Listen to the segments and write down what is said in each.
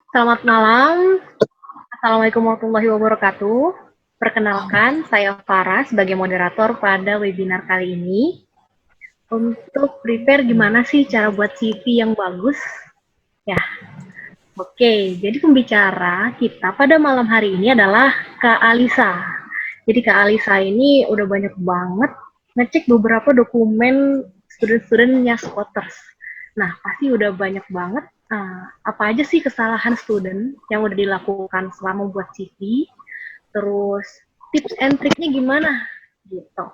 Selamat malam, Assalamualaikum warahmatullahi wabarakatuh. Perkenalkan, saya Farah sebagai moderator pada webinar kali ini. Untuk prepare gimana sih cara buat CV yang bagus? Ya, oke. Jadi pembicara kita pada malam hari ini adalah Kak Alisa. Jadi Kak Alisa ini udah banyak banget ngecek beberapa dokumen student-studentnya Scholars. Nah, pasti udah banyak banget apa aja sih kesalahan student yang udah dilakukan selama buat CV, terus tips and triknya gimana gitu.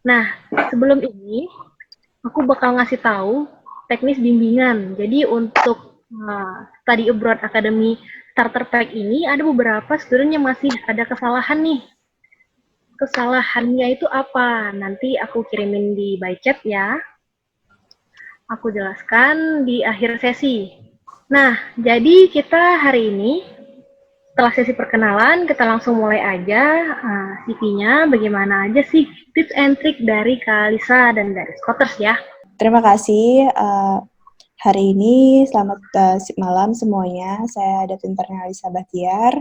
Nah, sebelum ini aku bakal ngasih tahu teknis bimbingan. Jadi untuk study abroad academy starter pack ini ada beberapa student yang masih ada kesalahan nih. Kesalahannya itu apa? Nanti aku kirimin di by chat ya. Aku jelaskan di akhir sesi. Nah, jadi kita hari ini setelah sesi perkenalan, kita langsung mulai aja CV-nya, bagaimana aja sih tips and trick dari Kak Lisa dan dari Scotters ya. Terima kasih. Hari ini selamat malam semuanya. Saya Datin Pernalisa Bahtiar.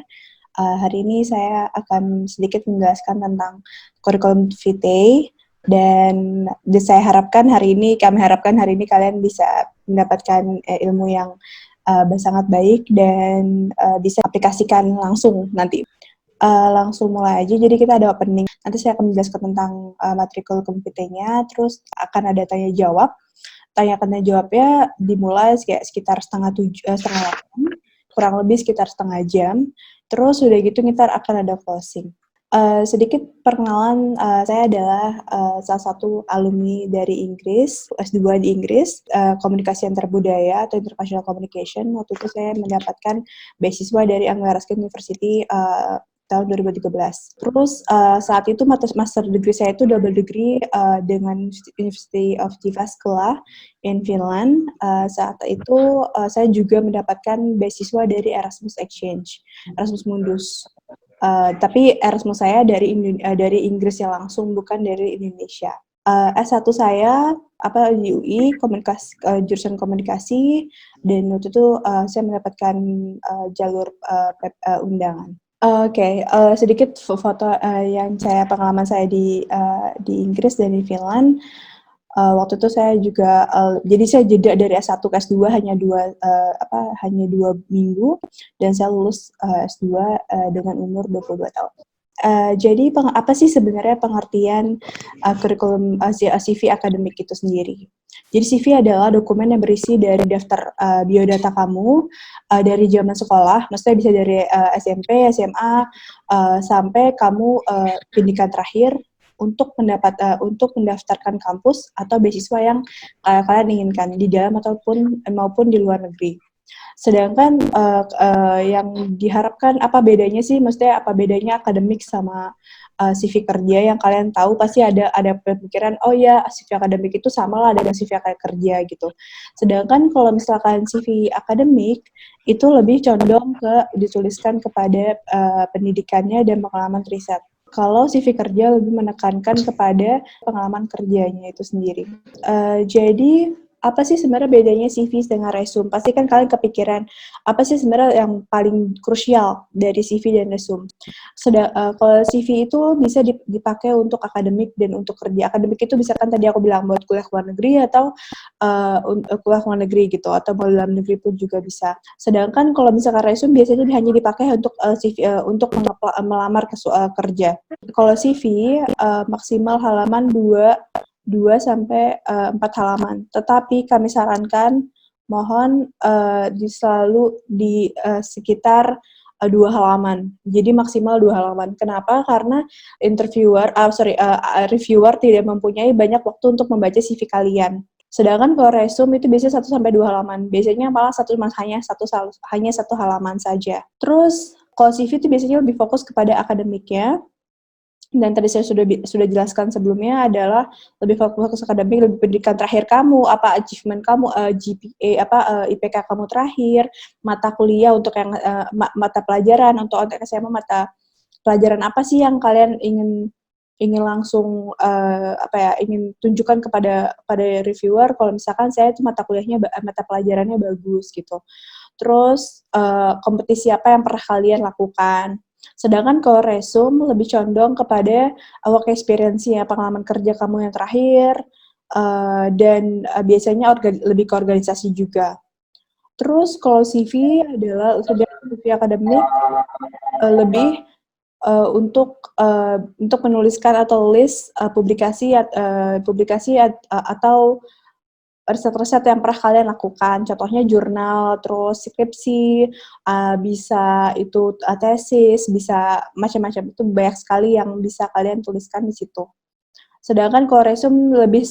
Hari ini saya akan sedikit menjelaskan tentang kurikulum vitae dan kami harapkan hari ini kalian bisa mendapatkan ilmu yang sangat baik dan bisa aplikasikan langsung nanti. Langsung mulai aja, jadi kita ada opening. Nanti saya akan menjelaskan tentang materi kurikulum vitae-nya, terus akan ada tanya jawab. Tanya jawabnya dimulai sekitar setengah 8, kurang lebih sekitar setengah jam. Terus udah gitu kita akan ada closing. Sedikit perkenalan, saya adalah salah satu alumni dari Inggris, S2 di Inggris, komunikasi antar budaya atau international communication. Waktu itu saya mendapatkan beasiswa dari Anglia Ruskin University tahun 2013. Terus saat itu master degree saya itu double degree dengan University of Jyväskylä in Finland. Saat itu saya juga mendapatkan beasiswa dari Erasmus Exchange, Erasmus Mundus. Tapi Erasmus saya dari Inggrisnya langsung, bukan dari Indonesia. S1 saya di UI jurusan komunikasi, dan waktu itu saya mendapatkan jalur undangan. Sedikit foto yang pengalaman saya di Inggris dan di Finland. Waktu itu saya juga jadi saya jeda dari S1 ke S2 hanya 2 minggu, dan saya lulus S2 dengan umur 22 tahun. Jadi apa sih sebenarnya pengertian kurikulum CV akademik itu sendiri? Jadi CV adalah dokumen yang berisi dari daftar biodata kamu dari zaman sekolah, maksudnya bisa dari SMP, SMA, sampai kamu pendidikan terakhir untuk mendaftarkan kampus atau beasiswa yang kalian inginkan di dalam maupun di luar negeri. Sedangkan yang diharapkan, apa bedanya sih? Maksudnya apa bedanya akademik sama CV kerja? Yang kalian tahu pasti ada pemikiran, oh ya CV akademik itu sama lah dengan CV kerja gitu. Sedangkan kalau misalkan CV akademik itu lebih condong dituliskan kepada pendidikannya dan pengalaman riset. Kalau CV kerja lebih menekankan kepada pengalaman kerjanya itu sendiri. Jadi apa sih sebenarnya bedanya CV dengan resume? Pasti kan kalian kepikiran, apa sih sebenarnya yang paling krusial dari CV dan resume? Kalau CV itu bisa dipakai untuk akademik dan untuk kerja. Akademik itu bisa kan tadi aku bilang buat kuliah luar negeri atau kuliah luar negeri gitu, atau mau dalam negeri pun juga bisa. Sedangkan kalau misalkan resume biasanya hanya dipakai untuk CV, untuk melamar kerja. Kalau CV maksimal halaman 2 sampai 4 halaman. Tetapi kami sarankan mohon selalu di sekitar 2 halaman. Jadi maksimal 2 halaman. Kenapa? Karena reviewer tidak mempunyai banyak waktu untuk membaca CV kalian. Sedangkan kalau resume itu biasanya 1 sampai 2 halaman. Biasanya malah hanya satu halaman saja. Terus kalau CV itu biasanya lebih fokus kepada akademiknya. Dan tadi saya sudah jelaskan sebelumnya adalah lebih fokus akademik, lebih pendidikan terakhir kamu, apa achievement kamu, GPA, IPK kamu terakhir, mata kuliah untuk yang mata pelajaran, untuk SMA mata pelajaran apa sih yang kalian ingin langsung ingin tunjukkan pada reviewer. Kalau misalkan saya itu mata pelajarannya bagus gitu. terus kompetisi apa yang pernah kalian lakukan. Sedangkan kalau resume lebih condong kepada work experience-nya, pengalaman kerja kamu yang terakhir, dan biasanya lebih ke organisasi juga. Terus kalau CV adalah CV akademik, lebih untuk menuliskan atau list publikasi atau riset-riset yang pernah kalian lakukan. Contohnya jurnal, terus skripsi, bisa itu tesis, bisa macam-macam. Itu banyak sekali yang bisa kalian tuliskan di situ. Sedangkan kalau resume lebih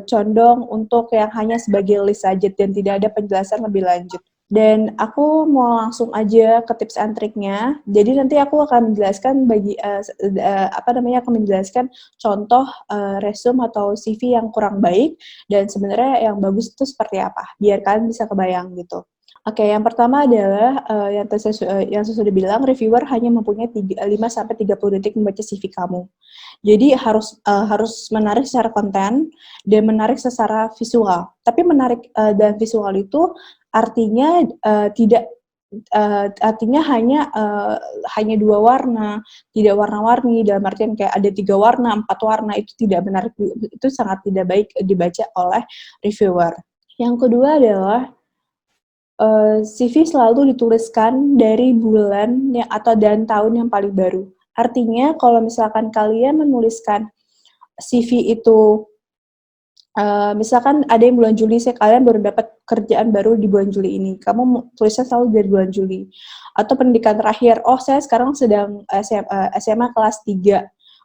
condong untuk yang hanya sebagai list saja dan tidak ada penjelasan lebih lanjut. Dan aku mau langsung aja ke tips and triknya. Jadi nanti aku akan menjelaskan akan menjelaskan contoh resume atau CV yang kurang baik dan sebenarnya yang bagus itu seperti apa. Biar kalian bisa kebayang gitu. Oke, yang pertama adalah yang saya sudah bilang, reviewer hanya mempunyai 5-30 detik membaca CV kamu. Jadi harus menarik secara konten dan menarik secara visual. Tapi menarik dan visual itu artinya tidak artinya hanya 2 warna, tidak warna-warni, dalam artian kayak ada 3 warna, 4 warna, itu tidak menarik, itu sangat tidak baik dibaca oleh reviewer. Yang kedua adalah CV selalu dituliskan dari bulan dan tahun yang paling baru. Artinya kalau misalkan kalian menuliskan CV itu, misalkan ada yang bulan Juli, kalian baru dapat kerjaan baru di bulan Juli ini, kamu tulisnya selalu dari bulan Juli. Atau pendidikan terakhir, saya sekarang sedang SMA kelas 3.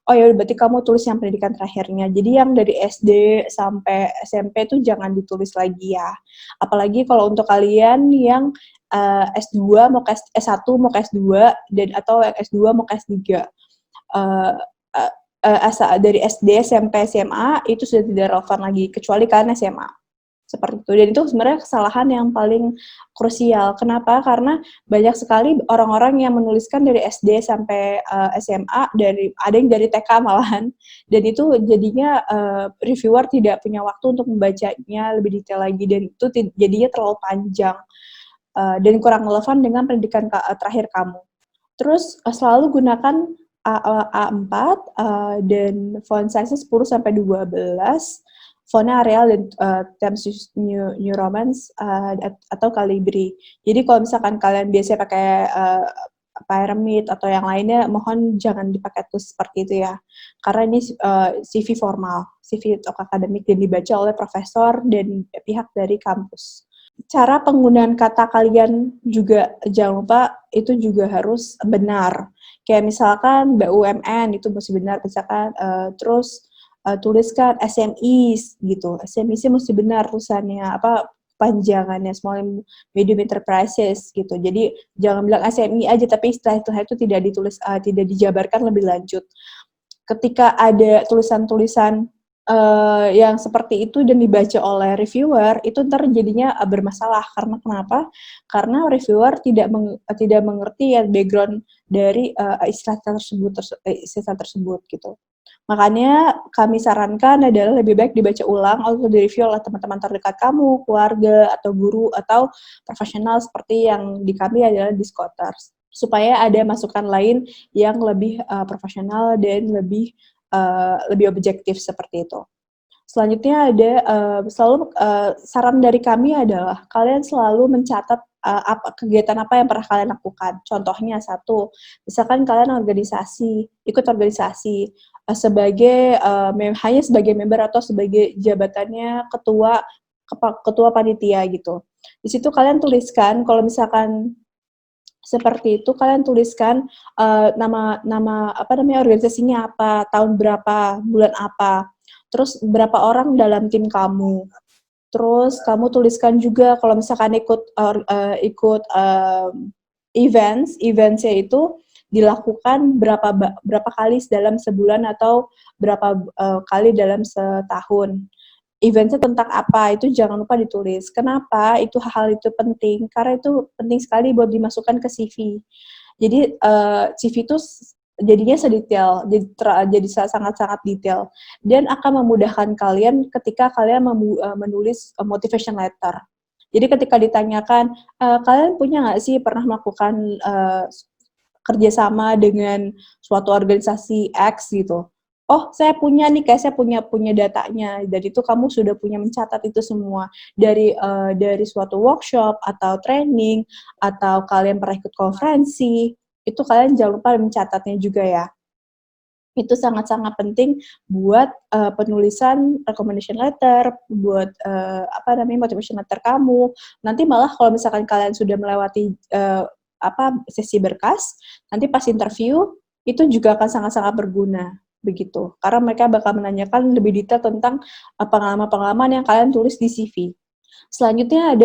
Oh ya, berarti kamu tulis yang pendidikan terakhirnya. Jadi yang dari SD sampai SMP itu jangan ditulis lagi ya. Apalagi kalau untuk kalian yang S2 mau ke S1 mau ke S2 atau yang S2 mau ke S3. Dari SD, SMP, SMA itu sudah tidak relevan lagi kecuali kalian SMA. Seperti itu. Dan itu sebenarnya kesalahan yang paling krusial. Kenapa? Karena banyak sekali orang-orang yang menuliskan dari SD sampai SMA, ada yang dari TK malahan, dan itu jadinya reviewer tidak punya waktu untuk membacanya lebih detail lagi, dan itu jadinya terlalu panjang dan kurang relevan dengan pendidikan terakhir kamu. Terus selalu gunakan A4 dan font size 10-12, fontnya Arial dan Times New Roman atau Calibri. Jadi kalau misalkan kalian biasanya pakai Pyramid atau yang lainnya, mohon jangan dipakai tulis seperti itu ya. Karena ini CV formal, CV akademik dan dibaca oleh profesor dan pihak dari kampus. Cara penggunaan kata kalian juga jangan lupa itu juga harus benar. Kayak misalkan BUMN itu mesti benar, misalkan terus tuliskan SMEs gitu. SMEs mesti benar tulisannya, panjangannya, small and medium enterprises gitu. Jadi jangan bilang SME aja tapi istilah-istilah itu tidak ditulis, tidak dijabarkan lebih lanjut. Ketika ada tulisan-tulisan yang seperti itu dan dibaca oleh reviewer, itu ntar jadinya bermasalah. Karena kenapa? Karena reviewer tidak mengerti ya background dari istilah tersebut gitu. Makanya kami sarankan adalah lebih baik dibaca ulang atau direview oleh teman-teman terdekat kamu, keluarga, atau guru, atau profesional seperti yang di kami adalah Discoters. Supaya ada masukan lain yang lebih profesional dan lebih objektif seperti itu. Selanjutnya ada saran dari kami adalah kalian selalu mencatat kegiatan apa yang pernah kalian lakukan. Contohnya satu, misalkan kalian ikut organisasi hanya sebagai member atau sebagai jabatannya ketua panitia gitu. Di situ kalian tuliskan kalau misalkan seperti itu, kalian tuliskan nama organisasinya apa, tahun berapa, bulan apa, terus berapa orang dalam tim kamu. Terus kamu tuliskan juga kalau misalkan ikut eventsnya itu dilakukan berapa kali dalam sebulan atau berapa kali dalam setahun. Eventnya tentang apa, itu jangan lupa ditulis. Kenapa hal itu penting? Karena itu penting sekali buat dimasukkan ke CV. Jadi CV itu jadinya sedetail, jadi sangat-sangat detail. Dan akan memudahkan kalian ketika kalian menulis motivation letter. Jadi ketika ditanyakan, kalian punya nggak sih pernah melakukan kerjasama dengan suatu organisasi X gitu? Oh, saya punya nih, kayak saya punya datanya. Dan itu kamu sudah punya mencatat itu semua dari suatu workshop atau training atau kalian pernah ikut konferensi, itu kalian jangan lupa mencatatnya juga ya. Itu sangat-sangat penting buat penulisan recommendation letter, buat motivation letter kamu. Nanti malah kalau misalkan kalian sudah melewati sesi berkas, nanti pas interview itu juga akan sangat-sangat berguna begitu. Karena mereka bakal menanyakan lebih detail tentang pengalaman-pengalaman yang kalian tulis di CV. Selanjutnya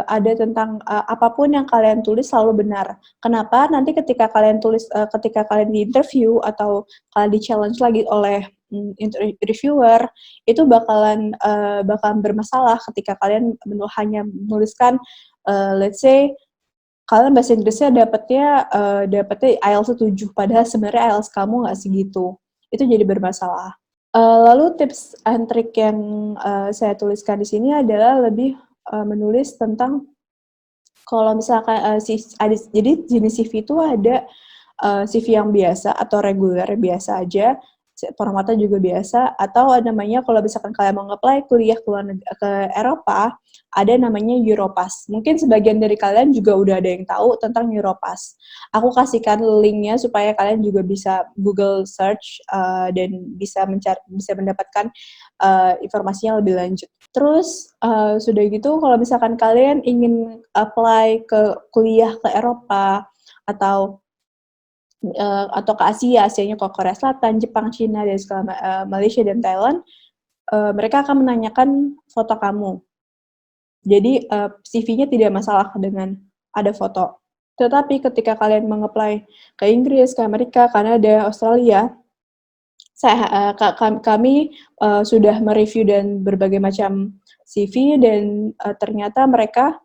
ada tentang apapun yang kalian tulis selalu benar. Kenapa? Nanti ketika kalian ketika kalian di interview atau kalian di challenge lagi oleh reviewer, itu bakalan bermasalah ketika kalian hanya menuliskan let's say kalian bahasa Inggrisnya dapetnya IELTS 7, padahal sebenarnya IELTS kamu nggak segitu. Itu jadi bermasalah. Lalu tips and trik yang saya tuliskan di sini adalah lebih menulis tentang kalau misalkan jadi jenis CV itu ada CV yang biasa atau reguler biasa aja, formatnya juga biasa, atau namanya kalau misalkan kalian mau apply kuliah ke Eropa, ada namanya Europass. Mungkin sebagian dari kalian juga udah ada yang tahu tentang Europass. Aku kasihkan linknya supaya kalian juga bisa Google search dan bisa mendapatkan informasinya lebih lanjut. Terus sudah gitu kalau misalkan kalian ingin apply ke kuliah ke Eropa atau ke Asianya ke Korea Selatan, Jepang, Cina, dan Malaysia dan Thailand, mereka akan menanyakan foto kamu. Jadi CV-nya tidak masalah dengan ada foto. Tetapi ketika kalian meng-apply ke Inggris, ke Amerika, Kanada, Australia, kami sudah mereview dan berbagai macam CV dan ternyata mereka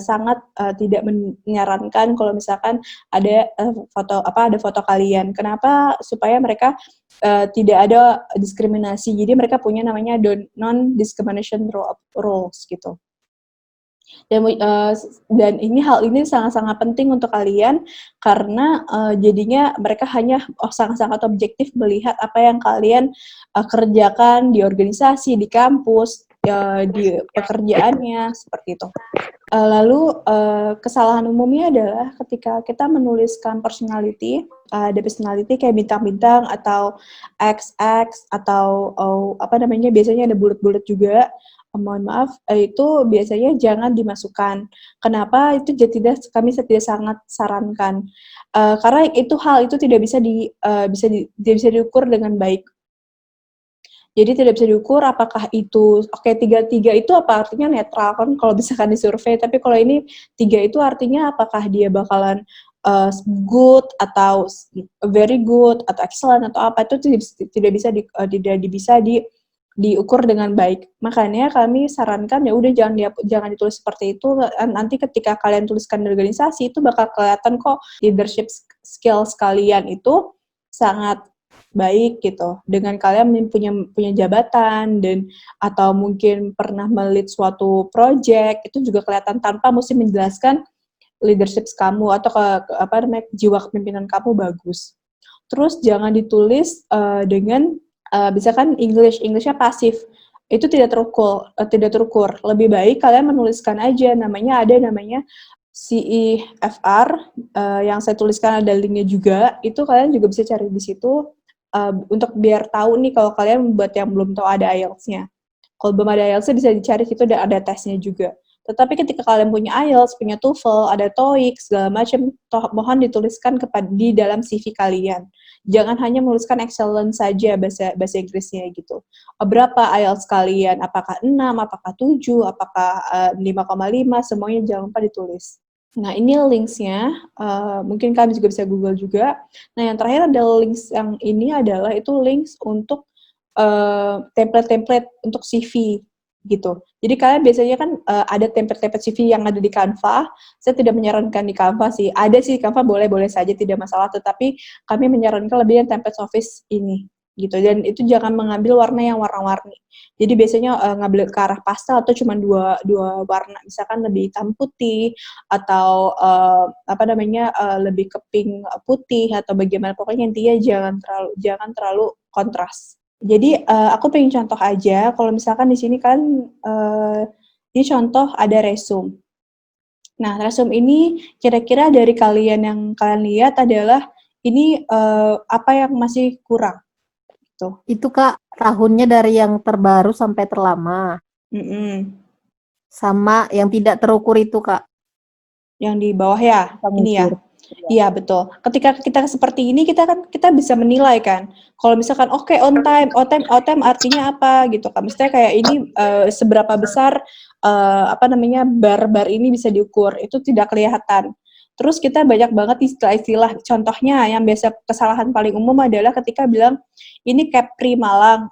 sangat tidak menyarankan kalau misalkan ada foto kalian. Kenapa? Supaya mereka tidak ada diskriminasi. Jadi mereka punya namanya non-discrimination rules gitu. Dan hal ini sangat-sangat penting untuk kalian karena jadinya mereka hanya sangat-sangat objektif melihat apa yang kalian kerjakan di organisasi, di kampus, di pekerjaannya seperti itu. Lalu kesalahan umumnya adalah ketika kita menuliskan personality, ada personality kayak bintang-bintang atau XX atau biasanya ada bulat-bulat juga. Mohon maaf, itu biasanya jangan dimasukkan. Kenapa? Itu kami tidak sangat sarankan. Karena hal itu tidak bisa diukur dengan baik. Jadi tidak bisa diukur apakah itu, tiga itu apa artinya netral kan kalau misalkan disurvei, tapi kalau ini 3 itu artinya apakah dia bakalan good atau very good atau excellent atau apa, itu tidak bisa diukur dengan baik. Makanya kami sarankan ya udah jangan ditulis seperti itu. Nanti ketika kalian tuliskan di organisasi itu bakal kelihatan kok leadership skills kalian itu sangat baik gitu. Dengan kalian punya jabatan dan atau mungkin pernah melit suatu project, itu juga kelihatan tanpa mesti menjelaskan leadership kamu atau jiwa kepemimpinan kamu bagus. Terus jangan ditulis dengan misalkan Englishnya pasif, itu tidak terukur. Lebih baik kalian menuliskan aja ada namanya CEFR yang saya tuliskan ada linknya juga, itu kalian juga bisa cari di situ untuk biar tahu nih kalau kalian buat yang belum tahu ada IELTS-nya. Kalau belum ada IELTS-nya bisa dicari situ ada tesnya juga. Tetapi ketika kalian punya IELTS, punya TOEFL, ada TOEIC, segala macam, mohon dituliskan di dalam CV kalian. Jangan hanya menuliskan excellent saja bahasa Inggrisnya gitu. Berapa IELTS kalian? Apakah 6, apakah 7, apakah 5,5, semuanya jangan lupa ditulis. Nah, ini links-nya, mungkin kalian juga bisa Google juga. Nah, yang terakhir ada links yang ini adalah itu links untuk template-template untuk CV gitu. Jadi kalian biasanya kan ada template-template CV yang ada di Canva. Saya tidak menyarankan di Canva sih. Ada sih di Canva boleh-boleh saja tidak masalah, tetapi kami menyarankan lebih yang template Office ini. gitu, dan itu jangan mengambil warna yang warna-warni. Jadi biasanya ngambil ke arah pastel atau cuma dua warna, misalkan lebih hitam putih atau lebih ke pink putih atau bagaimana, pokoknya intinya jangan terlalu kontras. Jadi aku pengen contoh aja, kalau misalkan di sini kan ini contoh ada resume. Nah, resume ini kira-kira dari kalian yang kalian lihat adalah ini apa yang masih kurang gitu. Itu Kak, tahunnya dari yang terbaru sampai terlama. Mm-mm. Sama yang tidak terukur itu Kak. Yang di bawah ya, Kita ini ya. ngukur. Iya, betul. Ketika kita seperti ini, kita bisa menilai kan. Kalau misalkan oke, on time artinya apa gitu kan. Misalnya kayak ini seberapa besar bar ini bisa diukur, itu tidak kelihatan. Terus kita banyak banget istilah-istilah. Contohnya yang biasa kesalahan paling umum adalah ketika bilang ini Kepri Malang,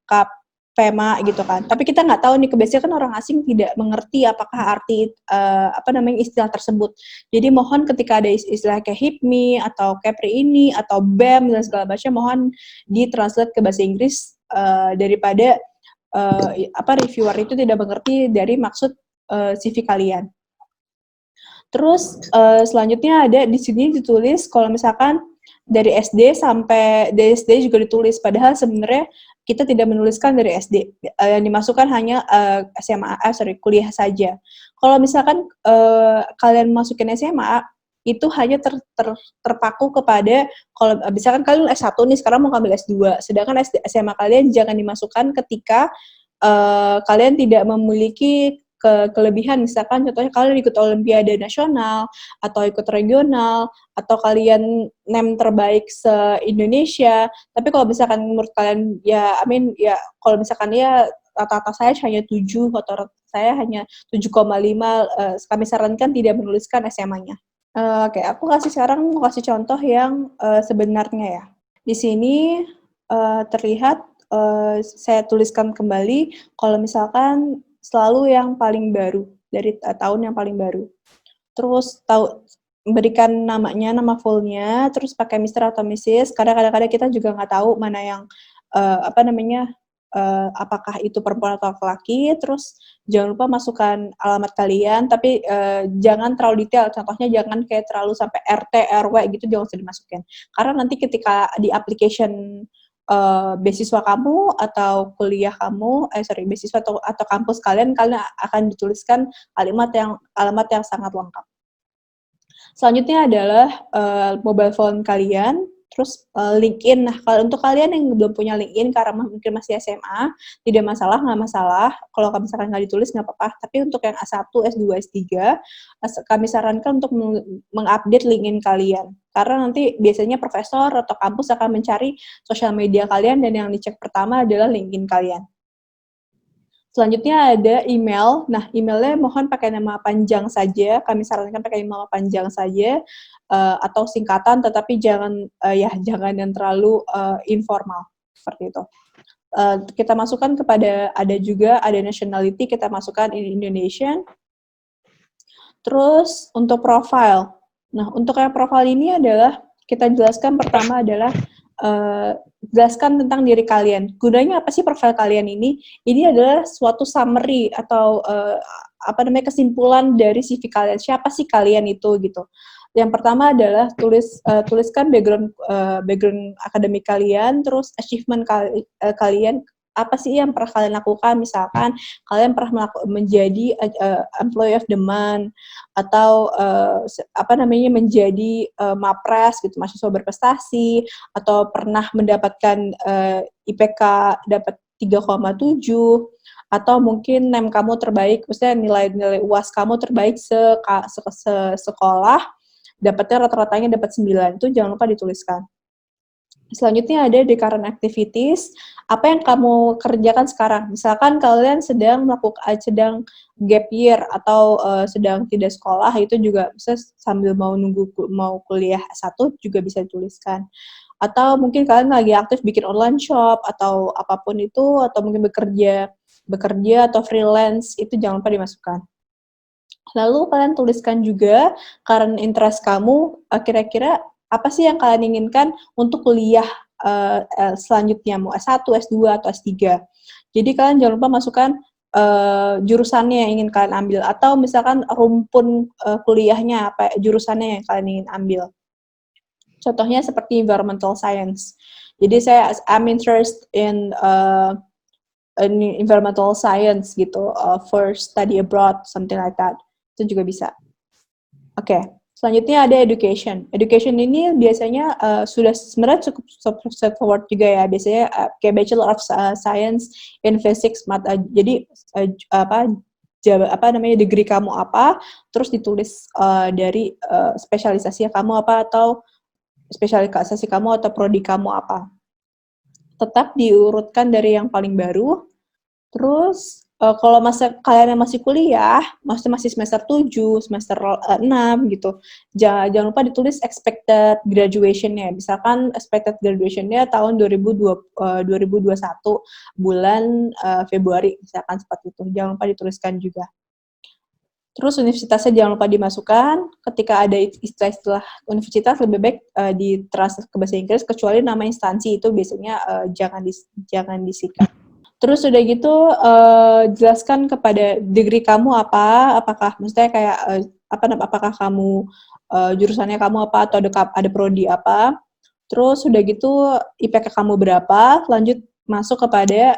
Kap Pema gitu kan. Tapi kita nggak tahu nih, kebiasaan kan orang asing tidak mengerti apakah arti istilah tersebut. Jadi mohon ketika ada istilah kayak HIPMI atau Kepri ini atau BEM dan segala macam, mohon ditranslate ke bahasa Inggris daripada reviewer itu tidak mengerti dari maksud CV kalian. Terus selanjutnya ada di sini ditulis kalau misalkan dari SD juga ditulis, padahal sebenarnya kita tidak menuliskan dari SD, yang dimasukkan hanya kuliah saja. Kalau misalkan kalian masukin SMA, itu hanya terpaku kepada, kalau misalkan kalian S1 nih, sekarang mau ngambil S2, sedangkan SMA kalian jangan dimasukkan ketika kalian tidak memiliki kelebihan, misalkan contohnya kalian ikut olimpiade nasional atau ikut regional atau kalian NEM terbaik se-Indonesia, tapi kalau misalkan menurut kalian kalau misalkan rata-rata saya hanya 7 atau rata saya hanya 7,5, kami sarankan tidak menuliskan SMA-nya. Oke, aku mau kasih contoh yang sebenarnya ya. Di sini terlihat saya tuliskan kembali kalau misalkan selalu yang paling baru, dari tahun yang paling baru. Terus berikan nama fullnya, terus pakai Mr. atau Mrs. Kadang-kadang kita juga nggak tahu mana yang apakah itu perempuan atau laki-laki. Terus jangan lupa masukkan alamat kalian, tapi jangan terlalu detail. Contohnya jangan kayak terlalu sampai RT, RW gitu, jangan usah dimasukin. Karena nanti ketika di application beasiswa kamu atau kuliah kamu, beasiswa atau kampus kalian akan dituliskan alamat yang sangat lengkap. Selanjutnya adalah mobile phone kalian, terus LinkedIn. Nah, kalau untuk kalian yang belum punya LinkedIn karena mungkin masih SMA, nggak masalah. Kalau misalkan nggak ditulis nggak apa-apa. Tapi untuk yang A1, S2, S3, kami sarankan untuk mengupdate LinkedIn kalian. Karena nanti biasanya profesor atau kampus akan mencari sosial media kalian, dan yang dicek pertama adalah LinkedIn kalian. Selanjutnya ada email. Nah, emailnya mohon pakai nama panjang saja. Kami sarankan pakai nama panjang saja atau singkatan, tetapi jangan yang terlalu informal seperti itu. Kita masukkan ada nationality, kita masukkan in Indonesian. Terus untuk profile. Nah, untuk yang profile ini adalah kita jelaskan pertama adalah jelaskan tentang diri kalian. Gunanya apa sih profil kalian ini? Ini adalah suatu summary atau kesimpulan dari CV kalian. Siapa sih kalian itu gitu. Yang pertama adalah tuliskan background akademik kalian, terus achievement kalian, apa sih yang pernah kalian lakukan. Misalkan kalian pernah menjadi employee of the month atau menjadi MAPRES gitu, mahasiswa berprestasi, atau pernah mendapatkan IPK dapat 3,7, atau mungkin NEM kamu terbaik, maksudnya nilai UAS kamu terbaik sekolah, dapatnya rata-ratanya dapat 9, itu jangan lupa dituliskan. Selanjutnya ada the current activities, apa yang kamu kerjakan sekarang. Misalkan kalian sedang gap year atau sedang tidak sekolah, itu juga bisa sambil mau kuliah S1 juga bisa dituliskan. Atau mungkin kalian lagi aktif bikin online shop atau apapun itu, atau mungkin bekerja atau freelance, itu jangan lupa dimasukkan. Lalu kalian tuliskan juga current interest kamu, kira-kira apa sih yang kalian inginkan untuk kuliah selanjutnya mau S1, S2 atau S3. Jadi kalian jangan lupa masukkan jurusannya yang ingin kalian ambil atau misalkan rumpun kuliahnya apa jurusannya yang kalian ingin ambil. Contohnya seperti environmental science. Jadi I'm interested in environmental science gitu for study abroad, something like that. Itu juga bisa. Oke. Selanjutnya ada education. Education ini biasanya sudah sebenarnya cukup straightforward juga ya. Biasanya kayak Bachelor of Science in Physics. Jadi degree kamu apa, terus ditulis dari spesialisasi kamu apa atau spesialisasi kamu atau prodi kamu apa. Tetap diurutkan dari yang paling baru. Terus kalau kalian yang masih kuliah, masih semester 7, semester 6 gitu, jangan lupa ditulis expected graduation-nya. Misalkan expected graduation-nya tahun 2021 bulan Februari, misalkan seperti itu. Jangan lupa dituliskan juga. Terus universitasnya jangan lupa dimasukkan. Ketika ada istilah universitas lebih baik ditranslate ke bahasa Inggris, kecuali nama instansi itu biasanya jangan disikat. Terus udah gitu jelaskan kepada degree kamu apa, apakah maksudnya kayak apakah kamu jurusannya kamu apa atau ada prodi apa. Terus udah gitu IPK kamu berapa, lanjut masuk kepada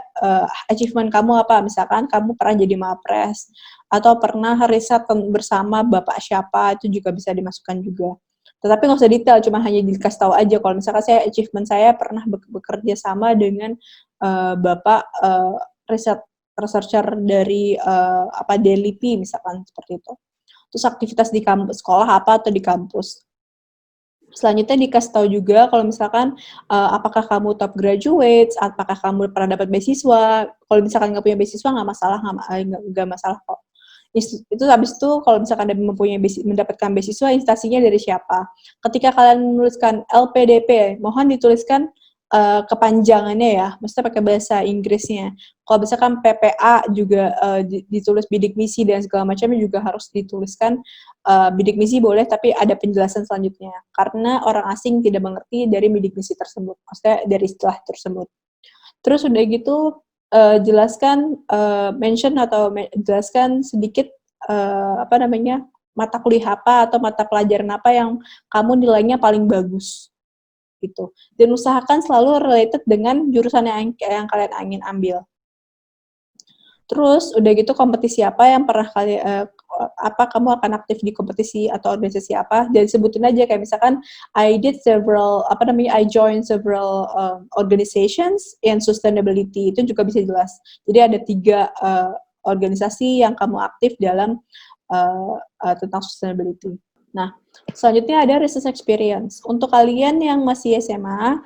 achievement kamu apa, misalkan kamu pernah jadi mapres atau pernah riset bersama bapak siapa, itu juga bisa dimasukkan juga. Tetapi nggak usah detail, cuma hanya dikasih tahu aja kalau misalkan achievement saya pernah bekerja sama dengan bapak researcher dari DLIPI misalkan seperti itu. Terus aktivitas di sekolah apa atau di kampus. Selanjutnya dikasih tahu juga kalau misalkan apakah kamu top graduates, apakah kamu pernah dapat beasiswa. Kalau misalkan nggak punya beasiswa nggak masalah kok. Itu habis itu kalau misalkan ada mendapatkan beasiswa, instansinya dari siapa. Ketika kalian menuliskan LPDP, mohon dituliskan kepanjangannya ya, maksudnya pakai bahasa Inggrisnya. Kalau misalkan PPA juga ditulis bidik misi dan segala macamnya juga harus dituliskan bidik misi boleh, tapi ada penjelasan selanjutnya. Karena orang asing tidak mengerti dari bidik misi tersebut, maksudnya dari istilah tersebut. Terus udah gitu jelaskan jelaskan sedikit mata kuliah apa atau mata pelajaran apa yang kamu nilainya paling bagus gitu. Dan usahakan selalu related dengan jurusan yang kalian ingin ambil. Terus udah gitu kompetisi apa yang pernah kamu akan aktif di kompetisi atau organisasi apa, dan sebutin aja kayak misalkan I joined several organizations in sustainability, itu juga bisa jelas. Jadi ada 3 organisasi yang kamu aktif dalam tentang sustainability. Nah, selanjutnya ada research experience. Untuk kalian yang masih SMA,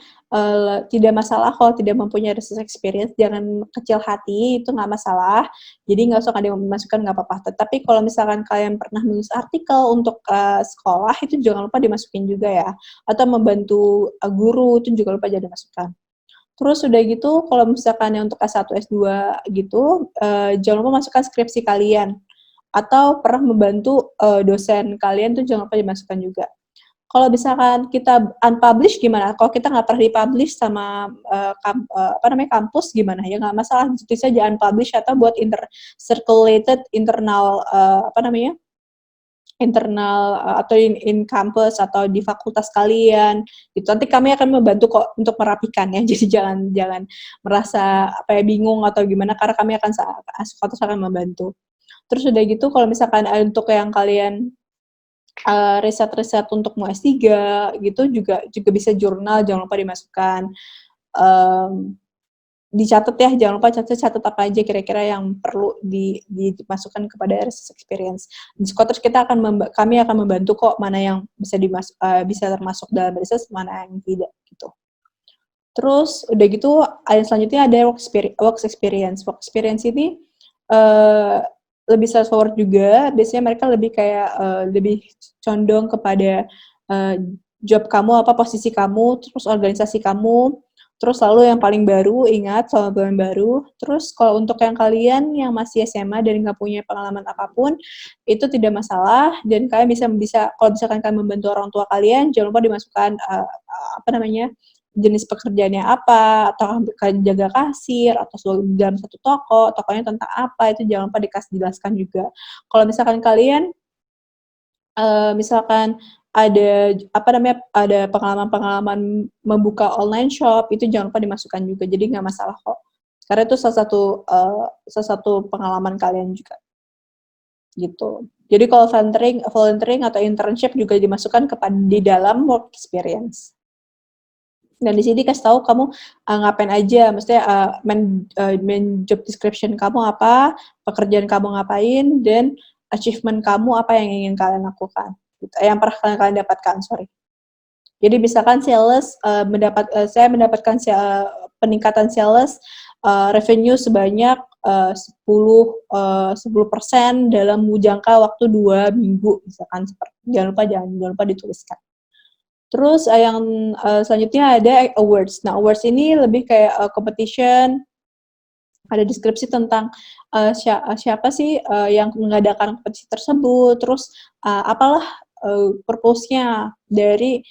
tidak masalah kalau tidak mempunyai research experience, jangan kecil hati, itu nggak masalah. Jadi nggak usah ada yang memasukkan, nggak apa-apa. Tetapi kalau misalkan kalian pernah menulis artikel untuk sekolah, itu jangan lupa dimasukin juga ya. Atau membantu guru, itu juga lupa jangan dimasukkan. Terus udah gitu, kalau misalkan yang untuk S1, S2 gitu, jangan lupa masukkan skripsi kalian. Atau pernah membantu dosen kalian tuh jangan lupa dimasukkan juga. Kalau misalkan kita unpublished gimana? Kalau kita nggak pernah dipublish sama kampus gimana? Ya nggak masalah, tulis saja unpublished atau buat circulated internal atau in campus atau di fakultas kalian. Itu nanti kami akan membantu kok untuk merapikan ya. Jadi jangan merasa bingung atau gimana, karena kami akan membantu. Terus udah gitu kalau misalkan untuk yang kalian riset-riset untuk mau S3 gitu juga bisa jurnal, jangan lupa dimasukkan. Dicatat ya, jangan lupa catat apa aja kira-kira yang perlu dimasukkan kepada research experience. Di Scottish kami akan membantu kok mana yang bisa termasuk dalam research, mana yang tidak gitu. Terus udah gitu selanjutnya ada work experience. Work experience ini lebih straightforward juga, biasanya mereka lebih kayak lebih condong kepada job kamu, apa posisi kamu, terus organisasi kamu, terus selalu yang paling baru, ingat selalu yang baru. Terus kalau untuk yang kalian yang masih SMA dan nggak punya pengalaman apapun, itu tidak masalah, dan kalian bisa kalau misalkan kalian membantu orang tua kalian, jangan lupa dimasukkan jenis pekerjaannya apa, atau jaga kasir, atau dalam satu tokonya tentang apa, itu jangan lupa jelaskan juga. Kalau misalkan kalian, misalkan ada pengalaman-pengalaman membuka online shop, itu jangan lupa dimasukkan juga, jadi nggak masalah kok. Karena itu salah satu pengalaman kalian juga, gitu. Jadi kalau volunteering atau internship juga dimasukkan di dalam work experience. Dan di sini kasih tahu kamu ngapain aja, maksudnya main job description kamu apa, pekerjaan kamu ngapain, dan achievement kamu apa yang ingin kalian lakukan, gitu. Yang pernah kalian dapatkan, sorry. Jadi misalkan sales, saya mendapatkan peningkatan sales revenue sebanyak 10% dalam jangka waktu 2 minggu, misalkan seperti. Jangan lupa dituliskan. Terus yang selanjutnya ada awards. Nah, awards ini lebih kayak competition, ada deskripsi tentang siapa sih yang mengadakan kompetisi tersebut, terus apalah purpose-nya dari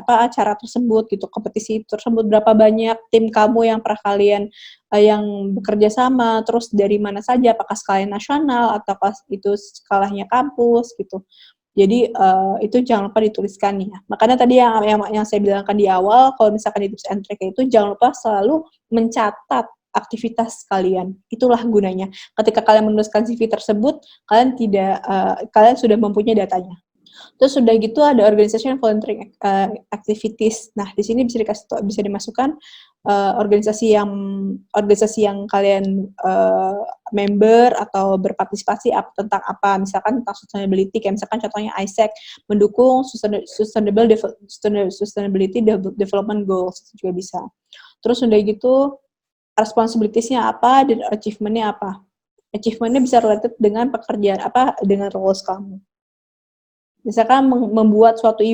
acara tersebut gitu, kompetisi tersebut, berapa banyak tim kamu yang pernah kalian yang bekerja sama, terus dari mana saja, apakah skala nasional atau itu skalanya kampus gitu. Jadi itu jangan lupa dituliskan nih ya. Makanya tadi yang saya bilangkan di awal, kalau misalkan di tips and trick itu jangan lupa selalu mencatat aktivitas kalian. Itulah gunanya. Ketika kalian menuliskan CV tersebut, kalian sudah mempunyai datanya. Terus sudah gitu ada organization volunteering activities. Nah, di sini bisa dimasukkan organisasi yang kalian member atau berpartisipasi tentang apa, misalkan tentang sustainability, kayak misalkan contohnya ISEC mendukung sustainability development goals, itu juga bisa. Terus sudah gitu responsibilities-nya apa dan achievement-nya apa. Achievement-nya bisa related dengan pekerjaan apa, dengan roles kamu. Misalkan membuat 10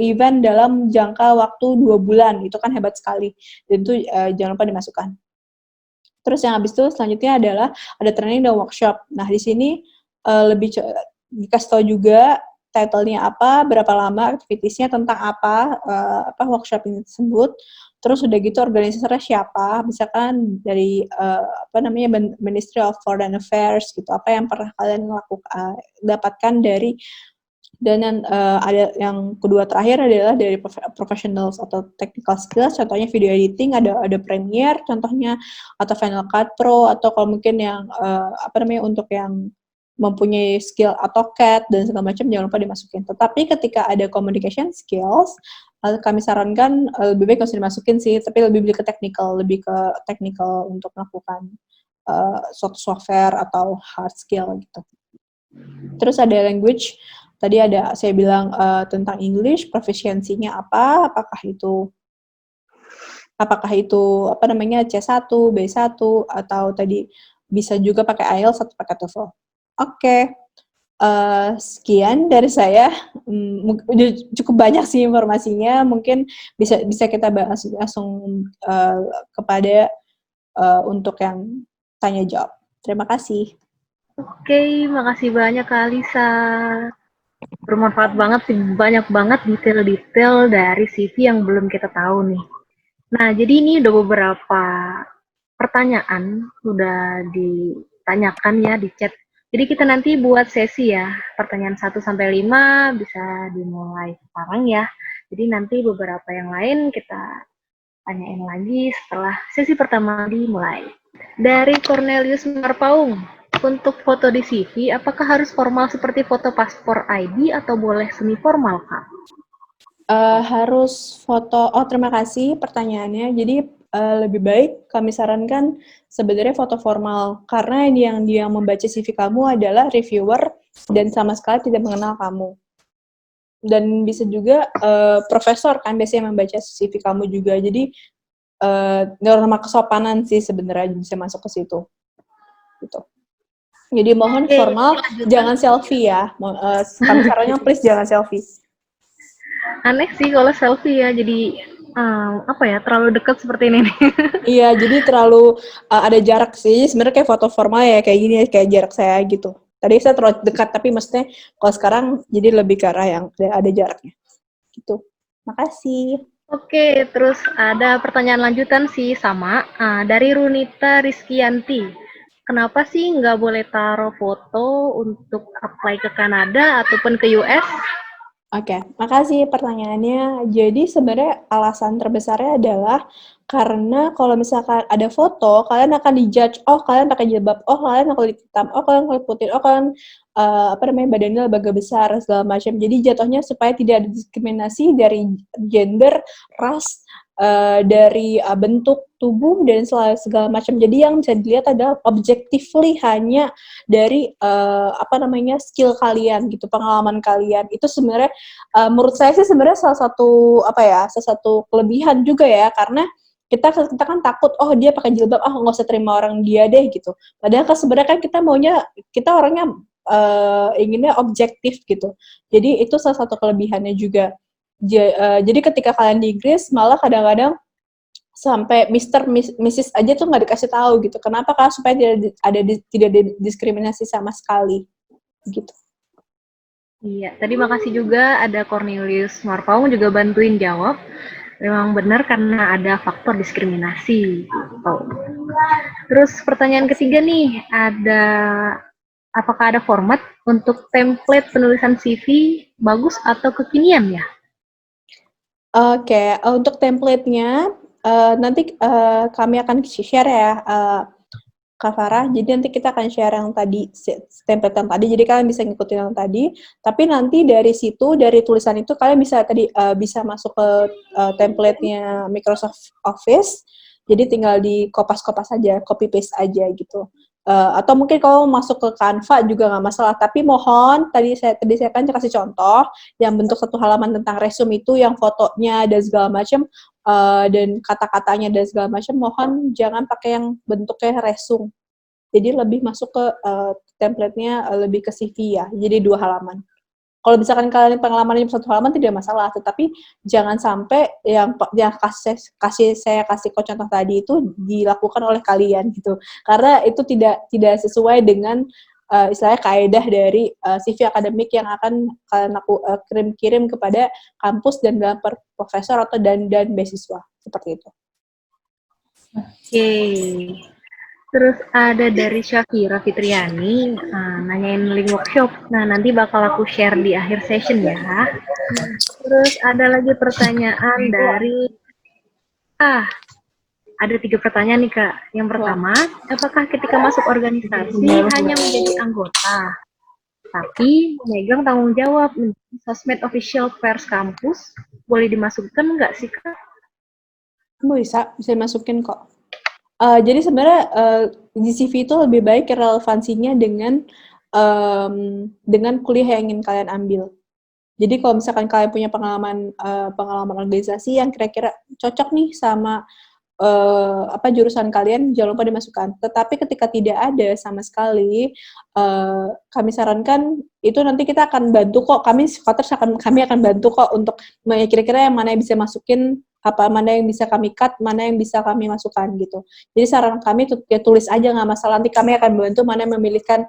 event dalam jangka waktu 2 bulan, itu kan hebat sekali. Dan itu jangan lupa dimasukkan. Terus yang habis itu selanjutnya adalah ada training dan workshop. Nah, di sini lebih dikasih tahu juga title-nya apa, berapa lama activities-nya, tentang apa workshop ini tersebut. Terus udah gitu organisatornya siapa, misalkan dari Ministry of Foreign Affairs gitu, apa yang pernah kalian dapatkan dari. Dan ada yang kedua terakhir adalah dari professionals atau technical skills, contohnya video editing, ada Premiere contohnya, atau Final Cut Pro, atau kalau mungkin yang untuk yang mempunyai skill AutoCAD dan segala macam, jangan lupa dimasukin. Tetapi ketika ada communication skills, kami sarankan lebih baik nggak usah dimasukin sih, tapi lebih ke technical untuk melakukan suatu software atau hard skill gitu. Terus ada language, tadi saya bilang tentang English, proficiency-nya apa, apakah itu C1, B1, atau tadi bisa juga pakai IELTS atau pakai TOEFL. Oke. Sekian dari saya. Udah cukup banyak sih informasinya, mungkin bisa kita bahas langsung kepada untuk yang tanya jawab. Terima kasih. Oke, makasih banyak Kak Alisa. Bermanfaat banget sih, banyak banget detail-detail dari CV yang belum kita tahu nih. Nah, jadi ini udah beberapa pertanyaan udah ditanyakan ya di chat. Jadi kita nanti buat sesi ya, pertanyaan 1-5 bisa dimulai sekarang ya. Jadi nanti beberapa yang lain kita tanyain lagi setelah sesi pertama dimulai. Dari Cornelius Marpaung, untuk foto di CV, apakah harus formal seperti foto paspor ID atau boleh semi formal, Kak? Harus foto. Oh, terima kasih pertanyaannya. Jadi lebih baik kami sarankan sebenarnya foto formal, karena yang membaca CV kamu adalah reviewer dan sama sekali tidak mengenal kamu. Dan bisa juga profesor kan biasanya membaca CV kamu juga. Jadi norma kesopanan sih sebenarnya bisa masuk ke situ. Gitu. Jadi mohon formal, jangan selfie ya. Kami sarannya please jangan selfie. Aneh sih kalau selfie ya, jadi terlalu dekat seperti ini nih. Iya, jadi terlalu ada jarak sih. Sebenarnya kayak foto formal ya kayak gini, kayak jarak saya gitu. Tadi saya terlalu dekat, tapi maksudnya kalau sekarang jadi lebih ke arah yang ada jaraknya. Gitu. Makasih. Oke, terus ada pertanyaan lanjutan sih sama dari Runita Rizkyanti. Kenapa sih nggak boleh taruh foto untuk apply ke Kanada ataupun ke US? Oke, makasih pertanyaannya. Jadi sebenarnya alasan terbesarnya adalah karena kalau misalkan ada foto, kalian akan dijudge, oh kalian pakai jilbab, oh kalian kulit hitam, oh kalian kulit putih, oh kalian badannya lebih besar segala macam. Jadi jatuhnya supaya tidak ada diskriminasi dari gender, ras, dari bentuk tubuh dan segala macam. Jadi yang bisa dilihat adalah objectively hanya dari skill kalian gitu, pengalaman kalian. Itu sebenarnya menurut saya sih sebenarnya salah satu kelebihan juga ya, karena kita kan takut, oh dia pakai jilbab, nggak usah terima orang dia deh gitu. Padahal kan sebenarnya kan kita orangnya inginnya objektif gitu. Jadi itu salah satu kelebihannya juga. Jadi ketika kalian di Inggris malah kadang-kadang sampai Mrs. aja tuh nggak dikasih tahu gitu. Kenapa? Karena supaya tidak diskriminasi sama sekali gitu. Iya, tadi makasih juga ada Cornelius Marpaung juga bantuin jawab. Memang benar karena ada faktor diskriminasi. Gitu. Terus pertanyaan ketiga nih, apakah ada format untuk template penulisan CV bagus atau kekinian ya? Oke, untuk template-nya nanti kami akan share ya, Kak Farah. Jadi nanti kita akan share yang tadi, template yang tadi, jadi kalian bisa ngikutin yang tadi. Tapi nanti dari situ, dari tulisan itu kalian bisa masuk ke template-nya Microsoft Office. Jadi tinggal di kopas-kopas aja, copy paste aja gitu. Atau mungkin kalau masuk ke Canva juga nggak masalah. Tapi mohon tadi saya kan kasih contoh yang bentuk satu halaman tentang resume itu yang fotonya dan segala macam dan kata-katanya dan segala macam, mohon jangan pakai yang bentuknya resume. Jadi lebih masuk ke template-nya lebih ke CV ya. Jadi 2 halaman. Kalau misalkan kalian pengalamannya 1 halaman tidak masalah, tetapi jangan sampai yang saya kasih contoh tadi itu dilakukan oleh kalian gitu. Karena itu tidak sesuai dengan istilahnya kaedah dari CV akademik yang akan kalian kirim kepada kampus dan dalam profesor atau dan beasiswa seperti itu. Oke. Terus ada dari Syafira Fitriani nanyain link workshop. Nah, nanti bakal aku share di akhir session ya. Terus ada lagi pertanyaan dari ada 3 pertanyaan nih Kak. Yang pertama, apakah ketika masuk organisasi hanya menjadi anggota, tapi memegang tanggung jawab menjadi sosmed official pers kampus, boleh dimasukkan nggak sih Kak? Bisa masukin kok. Jadi sebenarnya di CV itu lebih baik relevansinya dengan kuliah yang ingin kalian ambil. Jadi kalau misalkan kalian punya pengalaman organisasi yang kira-kira cocok nih sama jurusan kalian, jangan lupa dimasukkan. Tetapi ketika tidak ada sama sekali, kami sarankan itu nanti kita akan bantu kok. Kami akan bantu kok untuk kira-kira yang mana yang bisa masukin, mana yang bisa kami cut, mana yang bisa kami masukkan gitu. Jadi saran kami ya tulis aja, nggak masalah. Nanti kami akan bantu mana yang memilihkan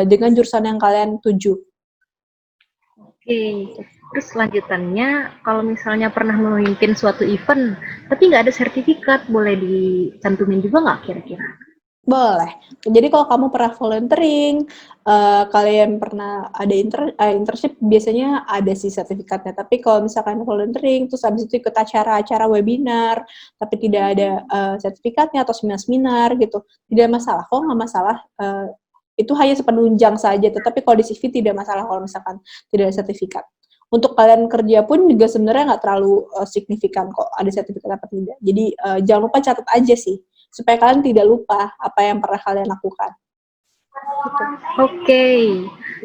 dengan jurusan yang kalian tuju. Oke, terus lanjutannya, kalau misalnya pernah memimpin suatu event, tapi nggak ada sertifikat, boleh dicantumin juga nggak kira-kira? Boleh. Jadi kalau kamu pernah volunteering, kalian pernah ada internship, biasanya ada sih sertifikatnya. Tapi kalau misalkan volunteering, terus habis itu ikut acara-acara webinar, tapi tidak ada sertifikatnya atau seminar-seminar gitu, tidak masalah kok, nggak masalah. Itu hanya sepenunjang saja. Tetapi kalau di CV tidak masalah kalau misalkan tidak ada sertifikat. Untuk kalian kerja pun juga sebenarnya nggak terlalu signifikan kok ada sertifikat apa tidak. Jadi jangan lupa catat aja sih, supaya kalian tidak lupa apa yang pernah kalian lakukan. Gitu. Oke,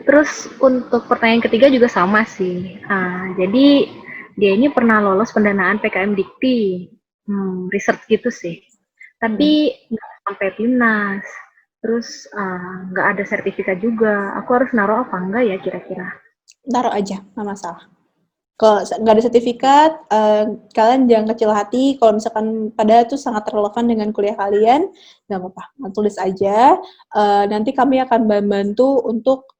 terus untuk pertanyaan ketiga juga sama sih. Jadi dia ini pernah lolos pendanaan PKM Dikti, research gitu sih. Tapi nggak sampai timnas. Terus nggak ada sertifikat juga. Aku harus naruh apa enggak ya kira-kira? Taruh aja, nggak masalah. Kalau nggak ada sertifikat, kalian jangan kecil hati. Kalau misalkan padahal itu sangat relevan dengan kuliah kalian, nggak apa-apa, tulis aja. Nanti kami akan membantu untuk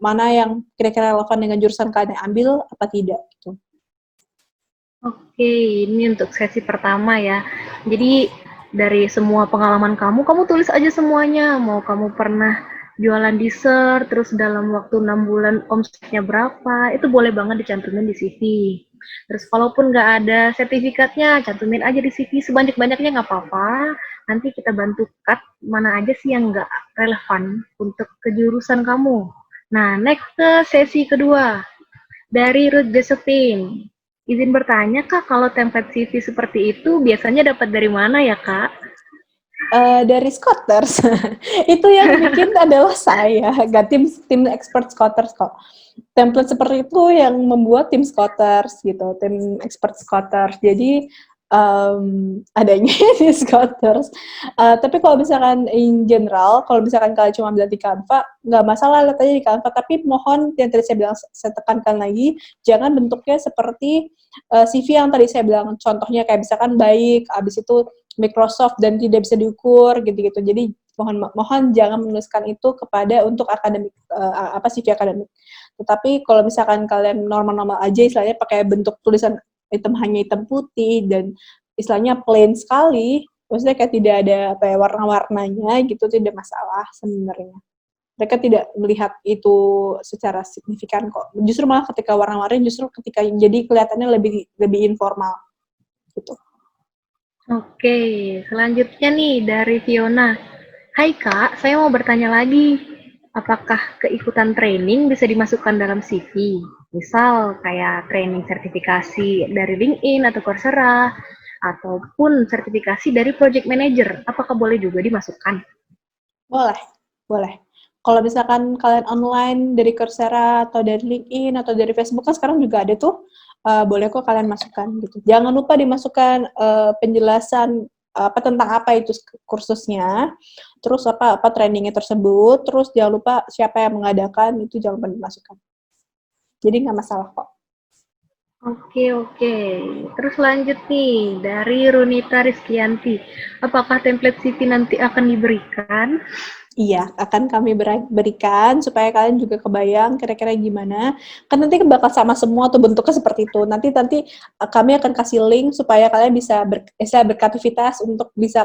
mana yang kira-kira relevan dengan jurusan kalian yang ambil, apa tidak. Gitu. Oke, ini untuk sesi pertama ya. Jadi dari semua pengalaman kamu tulis aja semuanya. Mau kamu pernah jualan dessert, terus dalam waktu 6 bulan omsetnya berapa, itu boleh banget dicantumin di CV. Terus kalaupun nggak ada sertifikatnya, cantumin aja di CV sebanyak-banyaknya nggak apa-apa. Nanti kita bantu cut mana aja sih yang nggak relevan untuk kejurusan kamu. Nah, next ke sesi kedua dari Ruth Josephine. Izin bertanya, Kak, kalau template CV seperti itu biasanya dapat dari mana ya, Kak? Dari Scooters. Itu yang bikin adalah saya, gak tim expert Scooters kok. Template seperti itu yang membuat tim Scooters gitu, tim expert Scooters. Jadi adanya di Scooters. Tapi kalau misalkan in general, kalau misalkan kalian cuma belajar di Canva, nggak masalah lihat aja di Canva. Tapi mohon yang tadi saya bilang, saya tekankan lagi, jangan bentuknya seperti CV yang tadi saya bilang. Contohnya kayak misalkan baik, abis itu Microsoft dan tidak bisa diukur gitu-gitu. Jadi mohon jangan menuliskan itu kepada untuk akademik CV akademik. Tetapi kalau misalkan kalian normal-normal aja istilahnya pakai bentuk tulisan hanya hitam putih dan istilahnya plain sekali, maksudnya kayak tidak ada apa ya warna-warnanya gitu, tidak masalah sebenarnya. Mereka tidak melihat itu secara signifikan kok. Justru malah ketika warna-warni justru ketika jadi kelihatannya lebih informal gitu. Oke, selanjutnya nih dari Fiona. Hai Kak, saya mau bertanya lagi. Apakah keikutan training bisa dimasukkan dalam CV? Misal kayak training sertifikasi dari LinkedIn atau Coursera, ataupun sertifikasi dari project manager. Apakah boleh juga dimasukkan? Boleh, boleh. Kalau misalkan kalian online dari Coursera atau dari LinkedIn atau dari Facebook kan sekarang juga ada tuh, boleh kok kalian masukkan gitu. Jangan lupa dimasukkan penjelasan tentang apa itu kursusnya, terus apa trainingnya tersebut, terus jangan lupa siapa yang mengadakan itu jangan lupa dimasukkan. Jadi nggak masalah kok. Oke. Terus lanjut nih, dari Runita Rizkyanti. Apakah template CV nanti akan diberikan? Iya, akan kami berikan supaya kalian juga kebayang kira-kira gimana. Kan nanti bakal sama semua tuh bentuknya seperti itu. Nanti kami akan kasih link supaya kalian bisa berkreativitas untuk bisa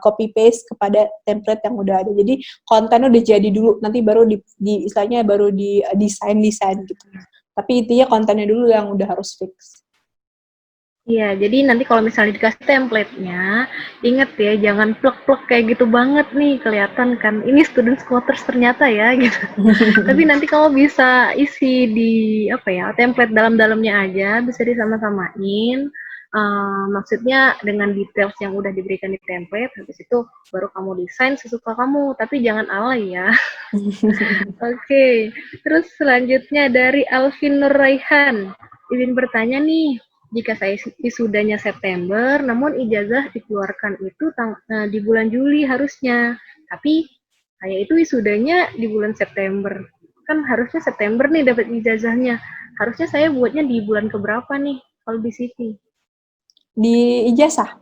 copy paste kepada template yang udah ada. Jadi kontennya udah jadi dulu, nanti baru istilahnya baru di desain gitu. Tapi intinya kontennya dulu yang udah harus fix. Iya, jadi nanti kalau misalnya dikasih template-nya, inget ya, jangan plek-plek kayak gitu banget nih, kelihatan kan, ini student squatters ternyata ya, gitu. Tapi nanti kamu bisa isi di, template dalam-dalamnya aja, bisa disama-samain, maksudnya dengan details yang udah diberikan di template, habis itu baru kamu desain sesuka kamu, tapi jangan alay ya. Oke, terus selanjutnya dari Alvin Nurraihan, izin bertanya nih, jika saya wisudanya September, namun ijazah dikeluarkan itu di bulan Juli harusnya. Tapi saya itu wisudanya di bulan September. Kan harusnya September nih dapat ijazahnya. Harusnya saya buatnya di bulan keberapa nih kalau di CV? Di ijazah?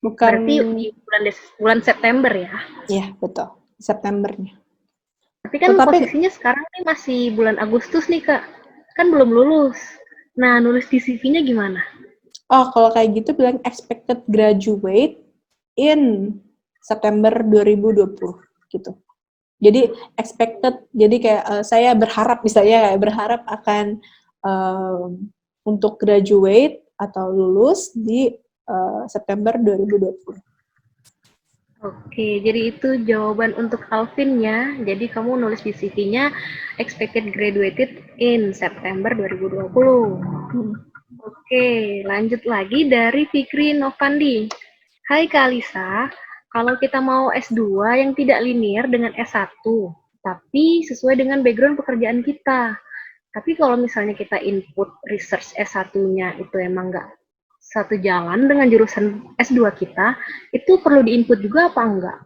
Bukan. Berarti di bulan September ya. Iya, betul. Septembernya. Tapi kan Tetapi posisinya sekarang nih masih bulan Agustus nih, Kak. Kan belum lulus. Nah, nulis di CV-nya gimana? kalau kayak gitu bilang expected graduate in September 2020 gitu. Jadi expected, jadi kayak saya berharap misalnya berharap akan untuk graduate atau lulus di September 2020. Oke, jadi itu jawaban untuk Alvin ya. Jadi kamu nulis di CV-nya expected graduated in September 2020. Oke, lanjut lagi dari Fikri Novandi. Hai Kak Alisa, kalau kita mau S2 yang tidak linear dengan S1, tapi sesuai dengan background pekerjaan kita. Tapi kalau misalnya kita input research S1-nya itu emang nggak satu jalan dengan jurusan S2 kita, itu perlu diinput juga apa enggak?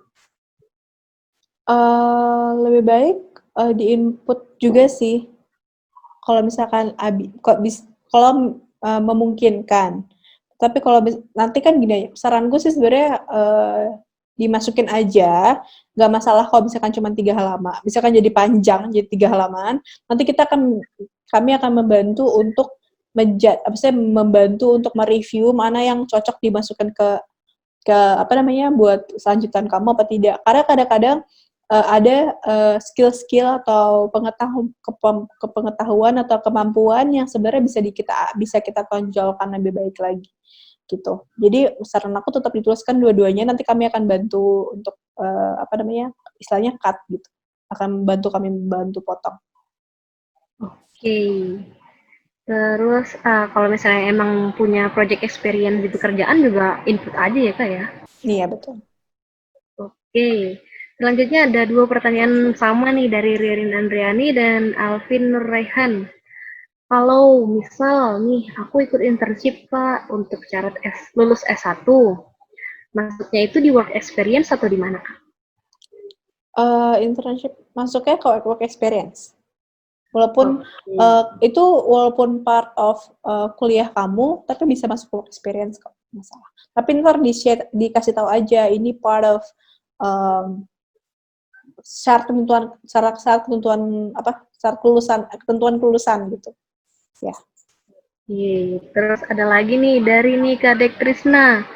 Lebih baik diinput juga sih. Kalau misalkan kalau memungkinkan. Tapi kalau nanti kan gini, saranku sih sebenarnya dimasukin aja, nggak masalah kalau misalkan cuma 3 halaman. Misalkan jadi panjang, jadi 3 halaman, nanti kami akan membantu untuk membantu untuk mereview mana yang cocok dimasukkan ke buat selanjutan kamu apa tidak. Karena kadang-kadang ada skill-skill atau kepengetahuan atau kemampuan yang sebenarnya bisa kita tonjolkan lebih baik lagi gitu. Jadi saran aku tetap dituliskan dua-duanya, nanti kami akan bantu untuk istilahnya cut gitu. Kami bantu potong. Oke. Terus kalau misalnya emang punya project experience di pekerjaan juga input aja ya Kak ya? Iya, betul. Oke. Selanjutnya ada 2 pertanyaan sama nih dari Ririn Andriani dan Alvin Nurraihan. Kalau misal nih aku ikut internship Kak untuk syarat lulus S1, masuknya itu di work experience atau di mana Kak? Internship masuknya ke work experience. Walaupun Oke. itu walaupun part of kuliah kamu, tapi bisa masuk work experience kok, masalah. Tapi ntar dikasih tahu aja ini part of ketentuan kelulusan gitu. Ya. Terus ada lagi nih dari Nika Dek Trisna.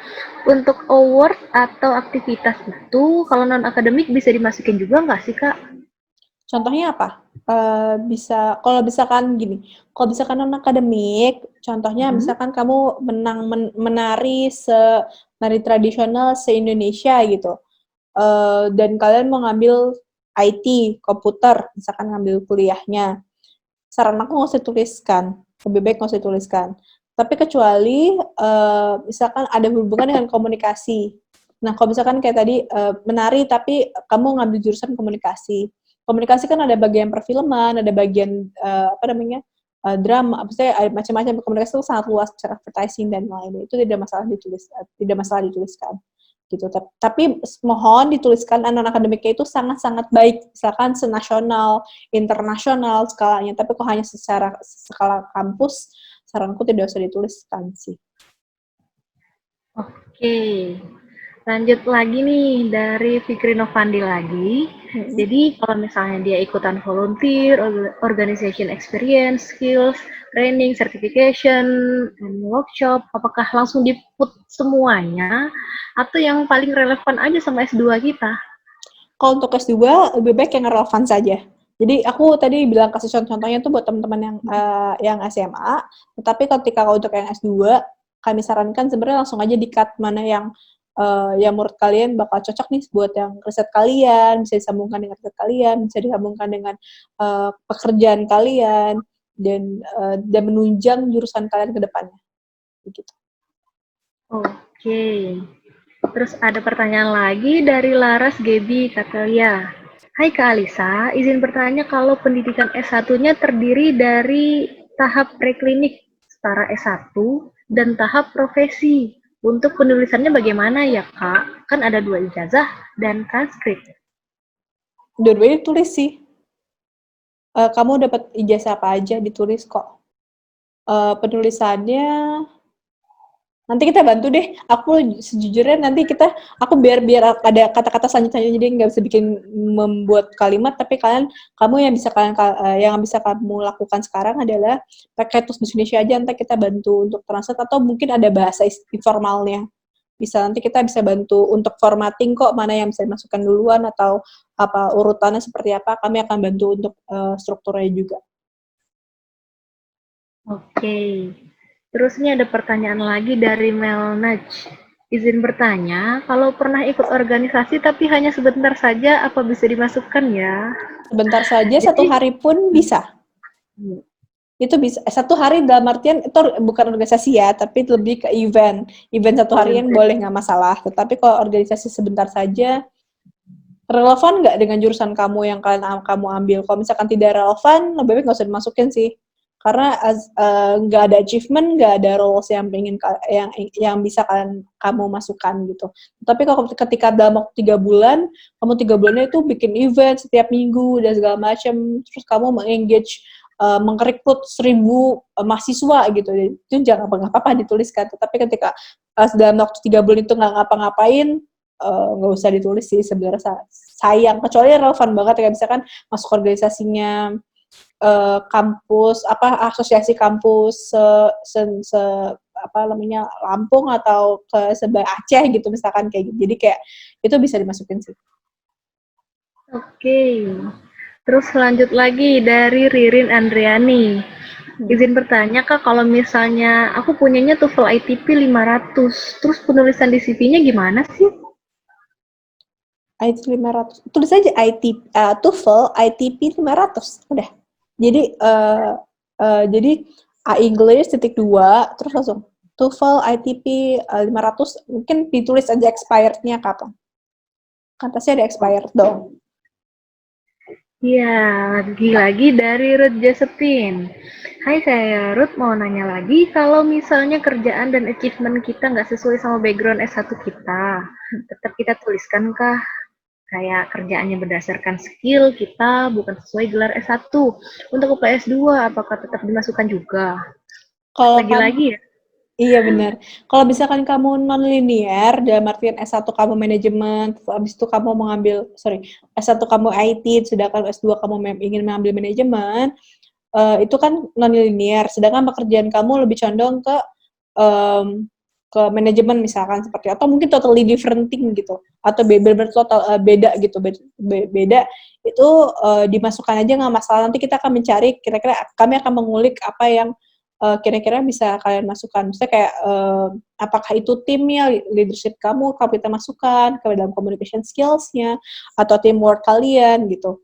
Untuk award atau aktivitas itu kalau non akademik bisa dimasukin juga nggak sih Kak? Contohnya apa? Kalau misalkan gini, kalau misalkan non akademik, contohnya misalkan kamu menari tradisional se-Indonesia gitu, dan kalian mau ngambil IT, komputer, misalkan ngambil kuliahnya, saran aku nggak usah tuliskan, lebih baik nggak usah tuliskan. Tapi kecuali misalkan ada hubungan dengan komunikasi. Nah, kalau misalkan kayak tadi menari tapi kamu ngambil jurusan komunikasi. Komunikasi kan ada bagian perfilman, ada bagian drama, maksudnya ada macam-macam. Komunikasi itu sangat luas, advertising dan lainnya. Itu tidak masalah dituliskan. Gitu. Tapi mohon dituliskan non akademiknya itu sangat-sangat baik, misalkan senasional, internasional skalanya. Tapi kok hanya secara skala kampus, saranku tidak usah dituliskan sih. Oke. Lanjut lagi nih dari Fikri Novandi lagi. Jadi kalau misalnya dia ikutan volunteer, organization experience, skills, training, certification, and workshop, apakah langsung di-put semuanya atau yang paling relevan aja sama S2 kita? Kalau untuk S2 lebih baik yang relevan saja. Jadi aku tadi bilang kasih contoh-contohnya tuh buat teman-teman yang SMA, tetapi ketika untuk yang S2 kami sarankan sebenarnya langsung aja di-cut mana yang menurut kalian bakal cocok nih buat yang riset kalian, bisa disambungkan dengan riset kalian, bisa disambungkan dengan pekerjaan kalian, dan menunjang jurusan kalian ke depannya. Begitu. Oke. Terus ada pertanyaan lagi dari Laras Gebi Katelia. Hai Kak Alisa, izin bertanya kalau pendidikan S1-nya terdiri dari tahap preklinik setara S1 dan tahap profesi. Untuk penulisannya bagaimana ya Kak? Kan ada 2 ijazah dan transkrip. Dua-duanya ditulis sih. Kamu dapat ijazah apa aja ditulis kok. Penulisannya nanti kita bantu deh. Aku sejujurnya nanti aku biar ada kata-kata selanjutnya, jadi nggak bisa membuat kalimat, tapi kamu yang bisa kamu lakukan sekarang adalah pakai tools bahasa Indonesia aja, nanti kita bantu untuk translate, atau mungkin ada bahasa informalnya. Nanti kita bisa bantu untuk formatting kok, mana yang bisa dimasukkan duluan atau apa urutannya seperti apa, kami akan bantu untuk strukturnya juga. Oke. Terus ini ada pertanyaan lagi dari Melnaj. Izin bertanya, kalau pernah ikut organisasi tapi hanya sebentar saja, apa bisa dimasukkan ya? Sebentar saja, 1 hari pun bisa. Itu bisa, 1 hari dalam artian, itu bukan organisasi ya, tapi lebih ke event 1 harian boleh, nggak masalah. Tetapi kalau organisasi sebentar saja, relevan nggak dengan jurusan kamu yang kamu ambil? Kalau misalkan tidak relevan, lebih baik nggak usah dimasukin sih. Karena nggak ada achievement, nggak ada roles yang bisa kamu masukkan gitu. Tapi kalau ketika dalam waktu 3 bulan, kamu 3 bulannya itu bikin event setiap minggu dan segala macam, terus kamu mengengage, mengrekrut 1.000 mahasiswa gitu, itu jangan apa-apa dituliskan. Tetapi ketika dalam waktu 3 bulan itu nggak ngapa-ngapain, nggak usah ditulis sih sebenarnya, sayang. Kecuali relevan banget ya, misalkan masuk organisasinya kampus asosiasi kampus apa namanya Lampung atau ke sebelah Aceh gitu misalkan kayak gitu. Jadi kayak itu bisa dimasukin sih. Oke. Terus lanjut lagi dari Ririn Andriani. Izin bertanya Kak, kalau misalnya aku punyanya TOEFL ITP 500, terus penulisan di CV-nya gimana sih? IT 500. Tulis aja TOEFL ITP 500. Udah. Jadi English titik 2 terus langsung TOEFL ITP 500, mungkin ditulis aja expirednya kapan. Kan pasti ada expired dong. Iya, lagi-lagi dari Ruth Josephine. Hai, saya Ruth, mau nanya lagi, kalau misalnya kerjaan dan achievement kita nggak sesuai sama background S1 kita, tetap kita tuliskan kah? Kayak kerjaannya berdasarkan skill kita, bukan sesuai gelar S1. Untuk UPS 2, apakah tetap dimasukkan juga? Kalau kamu Lagi-lagi ya? Iya benar. Kalau misalkan kamu non-linear, dalam artian S1 kamu manajemen, habis itu kamu S1 kamu IT, sedangkan S2 kamu ingin mengambil manajemen, itu kan non-linear. Sedangkan pekerjaan kamu lebih condong ke manajemen misalkan seperti, atau mungkin totally different thing gitu, atau benar-benar total beda gitu, beda itu dimasukkan aja nggak masalah. Nanti kita akan mencari, kira-kira kami akan mengulik apa yang kira-kira bisa kalian masukkan. Misalnya kayak apakah itu timnya, leadership kamu kita masukkan ke dalam communication skills-nya, atau teamwork kalian gitu.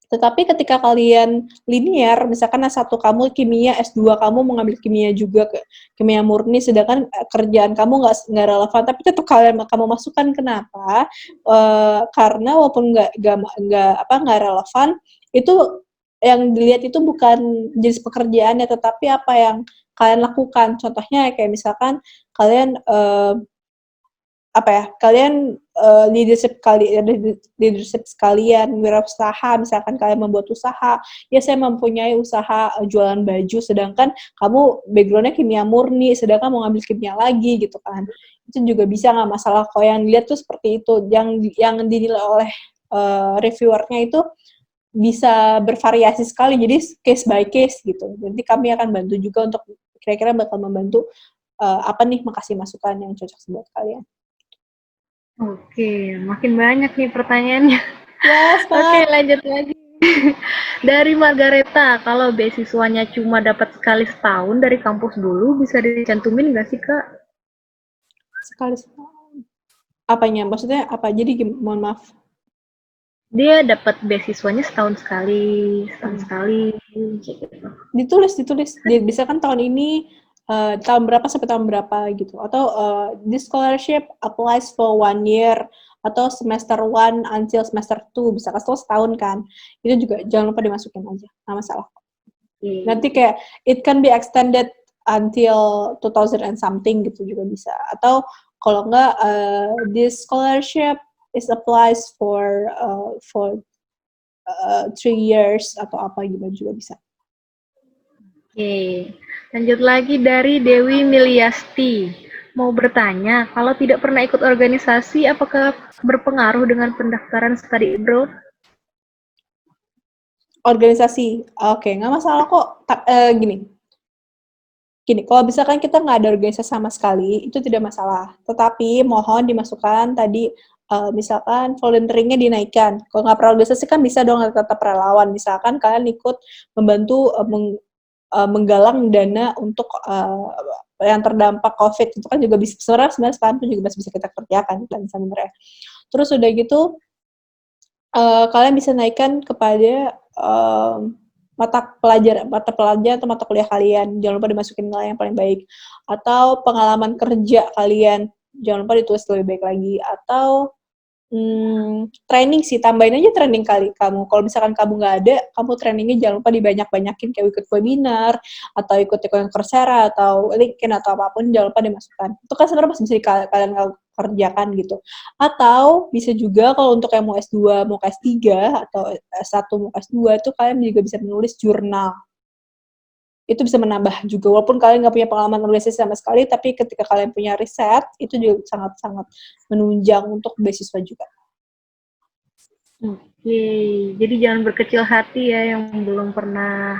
Tetapi ketika kalian linear, misalkan S1 kamu kimia, S2 kamu mengambil kimia juga, kimia murni, sedangkan kerjaan kamu nggak relevan, tapi tetap kamu masukkan. Kenapa? Karena walaupun nggak relevan, itu yang dilihat itu bukan jenis pekerjaannya, tetapi apa yang kalian lakukan. Contohnya kayak misalkan kalian leadership sekalian, wirausaha, misalkan kalian membuat usaha, ya saya mempunyai usaha jualan baju, sedangkan kamu background-nya kimia murni, sedangkan mau ngambil kimia lagi gitu kan. Itu juga bisa, nggak masalah. Kalau yang dilihat tuh seperti itu, yang dinilai oleh reviewernya itu bisa bervariasi sekali, jadi case by case gitu. Jadi kami akan bantu juga untuk kira-kira bakal membantu apa nih, makasih masukan yang cocok buat kalian. Oke, makin banyak nih pertanyaannya. Yes, Oke, Pak. lanjut lagi. Dari Margareta, kalau beasiswanya cuma dapat sekali setahun dari kampus dulu, bisa dicantumin nggak sih, Kak? Sekali setahun. Apanya? Maksudnya apa? Jadi mohon maaf. Dia dapat beasiswanya setahun sekali, gitu. Ditulis. Bisa kan tahun ini tahun berapa sampai tahun berapa gitu. Atau this scholarship applies for 1 year atau semester 1 until semester 2, bisa kan setahun kan. Itu juga jangan lupa dimasukin aja. Nggak masalah. Nanti kayak it can be extended until 2000 and something gitu juga bisa. Atau kalau enggak this scholarship is applies for 3 years atau apa gitu juga bisa. Oke, lanjut lagi dari Dewi Miliasti. Mau bertanya, kalau tidak pernah ikut organisasi, apakah berpengaruh dengan pendaftaran study abroad? Organisasi, oke, nggak masalah kok. Gini, kalau misalkan kita nggak ada organisasi sama sekali, itu tidak masalah. Tetapi mohon dimasukkan tadi, misalkan volunteeringnya dinaikkan. Kalau nggak pernah organisasi kan bisa dong tetap relawan. Misalkan kalian ikut membantu menggalang dana untuk yang terdampak COVID, itu kan juga bisa, sebenarnya sekarang itu juga masih bisa kita kerjakan dan sebenarnya. Terus udah gitu, kalian bisa naikkan kepada mata pelajaran atau mata kuliah kalian, jangan lupa dimasukin nilai yang paling baik. Atau pengalaman kerja kalian, jangan lupa ditulis lebih baik lagi. Atau training sih, tambahin aja training kali kamu. Kalau misalkan kamu nggak ada, kamu trainingnya jangan lupa dibanyak-banyakin, kayak ikut webinar, atau ikut Coursera, atau LinkedIn, atau apapun, jangan lupa dimasukkan. Itu kan sebenarnya masih bisa kalian kerjakan gitu. Atau bisa juga kalau untuk yang mau S2, mau ke S3, atau S1 mau ke S2, itu kalian juga bisa menulis jurnal. Itu bisa menambah juga, walaupun kalian nggak punya pengalaman organisasi sama sekali, tapi ketika kalian punya riset, itu juga sangat-sangat menunjang untuk beasiswa juga. Oke, jadi jangan berkecil hati ya yang belum pernah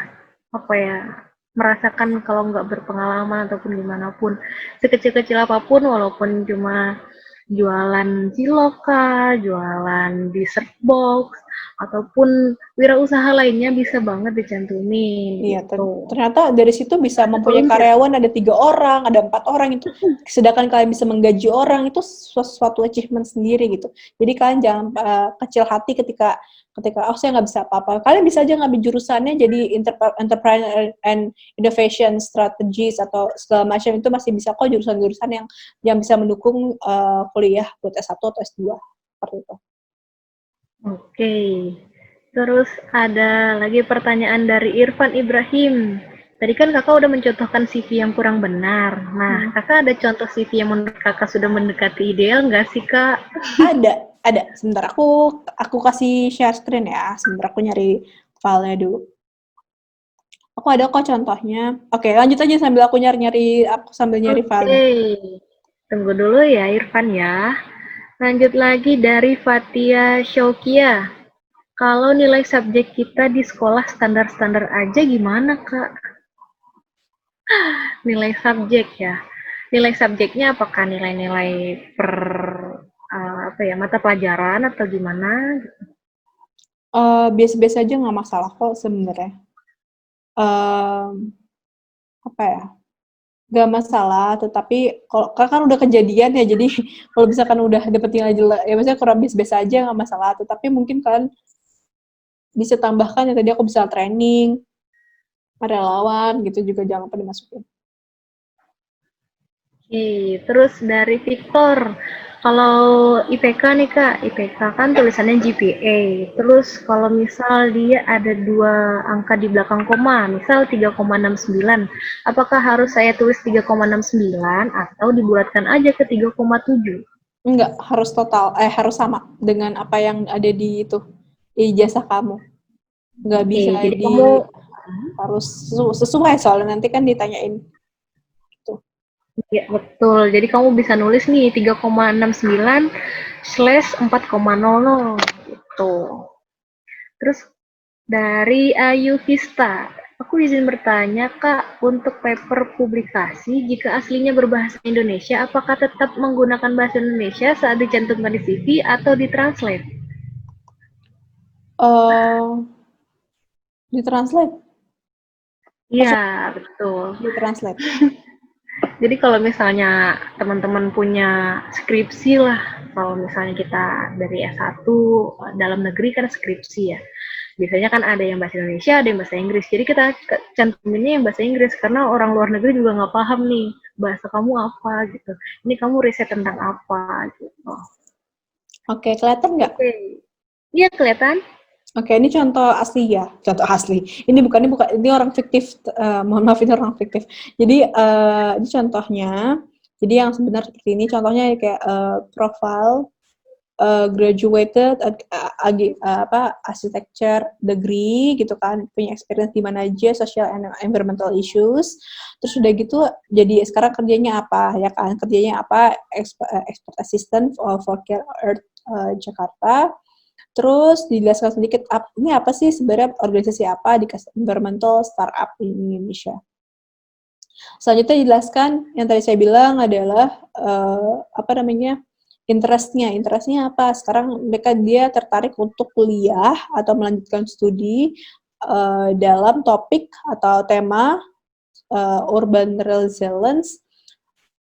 apa ya merasakan kalau nggak berpengalaman ataupun gimana pun sekecil-kecil apapun walaupun cuma jualan cilok kah, jualan dessert box ataupun wirausaha lainnya bisa banget dicantumin Iya, gitu. ternyata dari situ bisa Ada mempunyai volunteer. karyawan ada 3 orang, ada 4 orang itu. Sedangkan kalian bisa menggaji orang itu suatu achievement sendiri gitu. Jadi kalian jangan kecil hati ketika ketika oh saya nggak bisa apa-apa. Kalian bisa aja ngambil jurusannya jadi entrepreneur and innovation strategies atau segala macam itu masih bisa kok jurusan-jurusan yang bisa mendukung kuliah buat S1 atau S2 seperti itu. Oke. Terus ada lagi pertanyaan dari Irfan Ibrahim. Tadi kan kakak udah mencontohkan CV yang kurang benar. Nah, kakak ada contoh CV yang menurut kakak sudah mendekati ideal nggak sih, Kak? Ada. Sebentar aku kasih share screen ya. Sebentar aku nyari filenya dulu. Aku ada kok contohnya. Oke, lanjut aja sambil aku nyari filenya. Oke. Tunggu dulu ya, Irfan ya. Lanjut lagi dari Fatia Syaukia. Kalau nilai subjek kita di sekolah standar-standar aja gimana, Kak? Nilai subjek ya. Nilai subjeknya apakah nilai-nilai per apa ya mata pelajaran atau gimana? Biasa-biasa aja nggak masalah kok sebenarnya. Apa ya? Nggak masalah, tetapi kalau kan udah kejadian ya, jadi kalau misalkan udah dapet nilai jelek, ya maksudnya kurang biasa-biasa aja nggak masalah. Tetapi mungkin kalian bisa tambahkan ya tadi aku bisa training, relawan gitu juga jangan lupa dimasukin. Oke, terus dari Victor, kalau IPK nih Kak, IPK kan tulisannya GPA. Terus kalau misal dia ada 2 angka di belakang koma, misal 3,69, apakah harus saya tulis 3,69 atau dibulatkan aja ke 3,7? Enggak, harus sama dengan apa yang ada di ijazah kamu. Enggak Oke, bisa jadi kamu harus sesuai soalnya nanti kan ditanyain. Tuh. ya betul. Jadi kamu bisa nulis nih 3,69/4,00 gitu. Terus dari Ayu Vista, aku izin bertanya Kak, untuk paper publikasi jika aslinya berbahasa Indonesia, apakah tetap menggunakan bahasa Indonesia saat dicantumkan di CV atau ditranslate? Uh, Ditranslate, Iya, betul. ditranslate. Jadi kalau misalnya teman-teman punya skripsi lah, kalau misalnya kita dari S1 dalam negeri kan skripsi ya. Biasanya kan ada yang bahasa Indonesia, ada yang bahasa Inggris. Jadi kita cantuminnya yang bahasa Inggris karena orang luar negeri juga nggak paham nih bahasa kamu apa gitu. Ini kamu riset tentang apa gitu. Oke, kelihatan nggak? Oke. Iya kelihatan. Oke, ini contoh asli ya, contoh asli. Ini orang fiktif. Mohon maaf ini orang fiktif. Jadi ini contohnya. Jadi yang sebenarnya seperti ini, contohnya kayak profile graduated architecture degree gitu kan, punya experience di mana aja social and environmental issues. Terus udah gitu, jadi sekarang kerjanya apa ya kan? Kerjanya apa? Expert assistant for Care Earth Jakarta. Terus dijelaskan sedikit, ini apa sih sebenarnya organisasi apa di environmental startup di Indonesia. Selanjutnya dijelaskan, yang tadi saya bilang adalah, interestnya apa? Sekarang dia tertarik untuk kuliah atau melanjutkan studi dalam topik atau tema urban resilience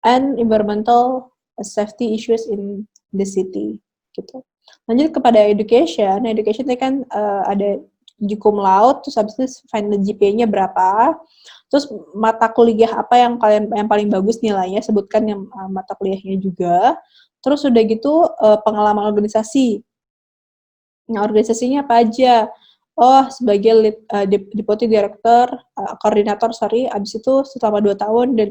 and environmental safety issues in the city, gitu. Lanjut kepada education. Nah, education tadi kan ada cum laude, terus habis itu final GPA-nya berapa, terus mata kuliah apa yang paling bagus nilainya, sebutkan yang mata kuliahnya juga. Terus udah gitu pengalaman organisasi. Nah, organisasinya apa aja? Oh, sebagai deputy director, koordinator, abis itu selama 2 tahun dan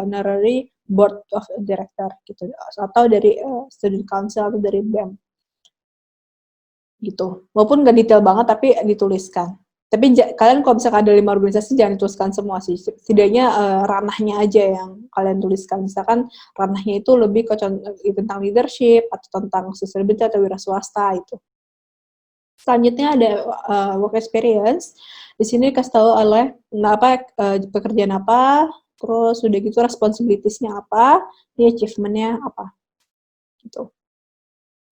honorary board of director gitu, atau dari student council atau dari BEM gitu. Walaupun nggak detail banget tapi dituliskan. Tapi kalian kalau misalkan ada 5 organisasi jangan tuliskan semua sih. Setidaknya ranahnya aja yang kalian tuliskan. Misalkan ranahnya itu lebih ke tentang leadership atau tentang sustainability atau wira swasta itu. Selanjutnya ada work experience. Di sini dikasih tahu oleh pekerjaan apa, terus udah gitu responsibilities-nya apa, ini achievement-nya apa, gitu.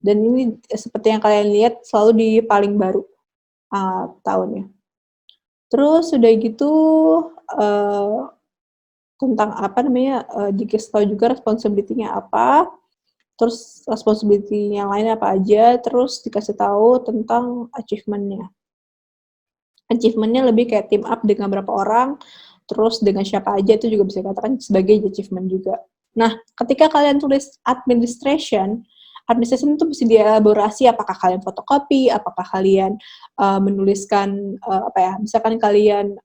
Dan ini seperti yang kalian lihat selalu di paling baru tahunnya. Terus udah gitu tentang dikasih tahu juga responsibility-nya apa, terus responsibility yang lain apa aja, terus dikasih tahu tentang achievement-nya. Achievement-nya lebih kayak team up dengan berapa orang, terus dengan siapa aja itu juga bisa dikatakan sebagai achievement juga. Nah, ketika kalian tulis administration itu bisa dielaborasi apakah kalian fotokopi, apakah kalian menuliskan misalkan kalian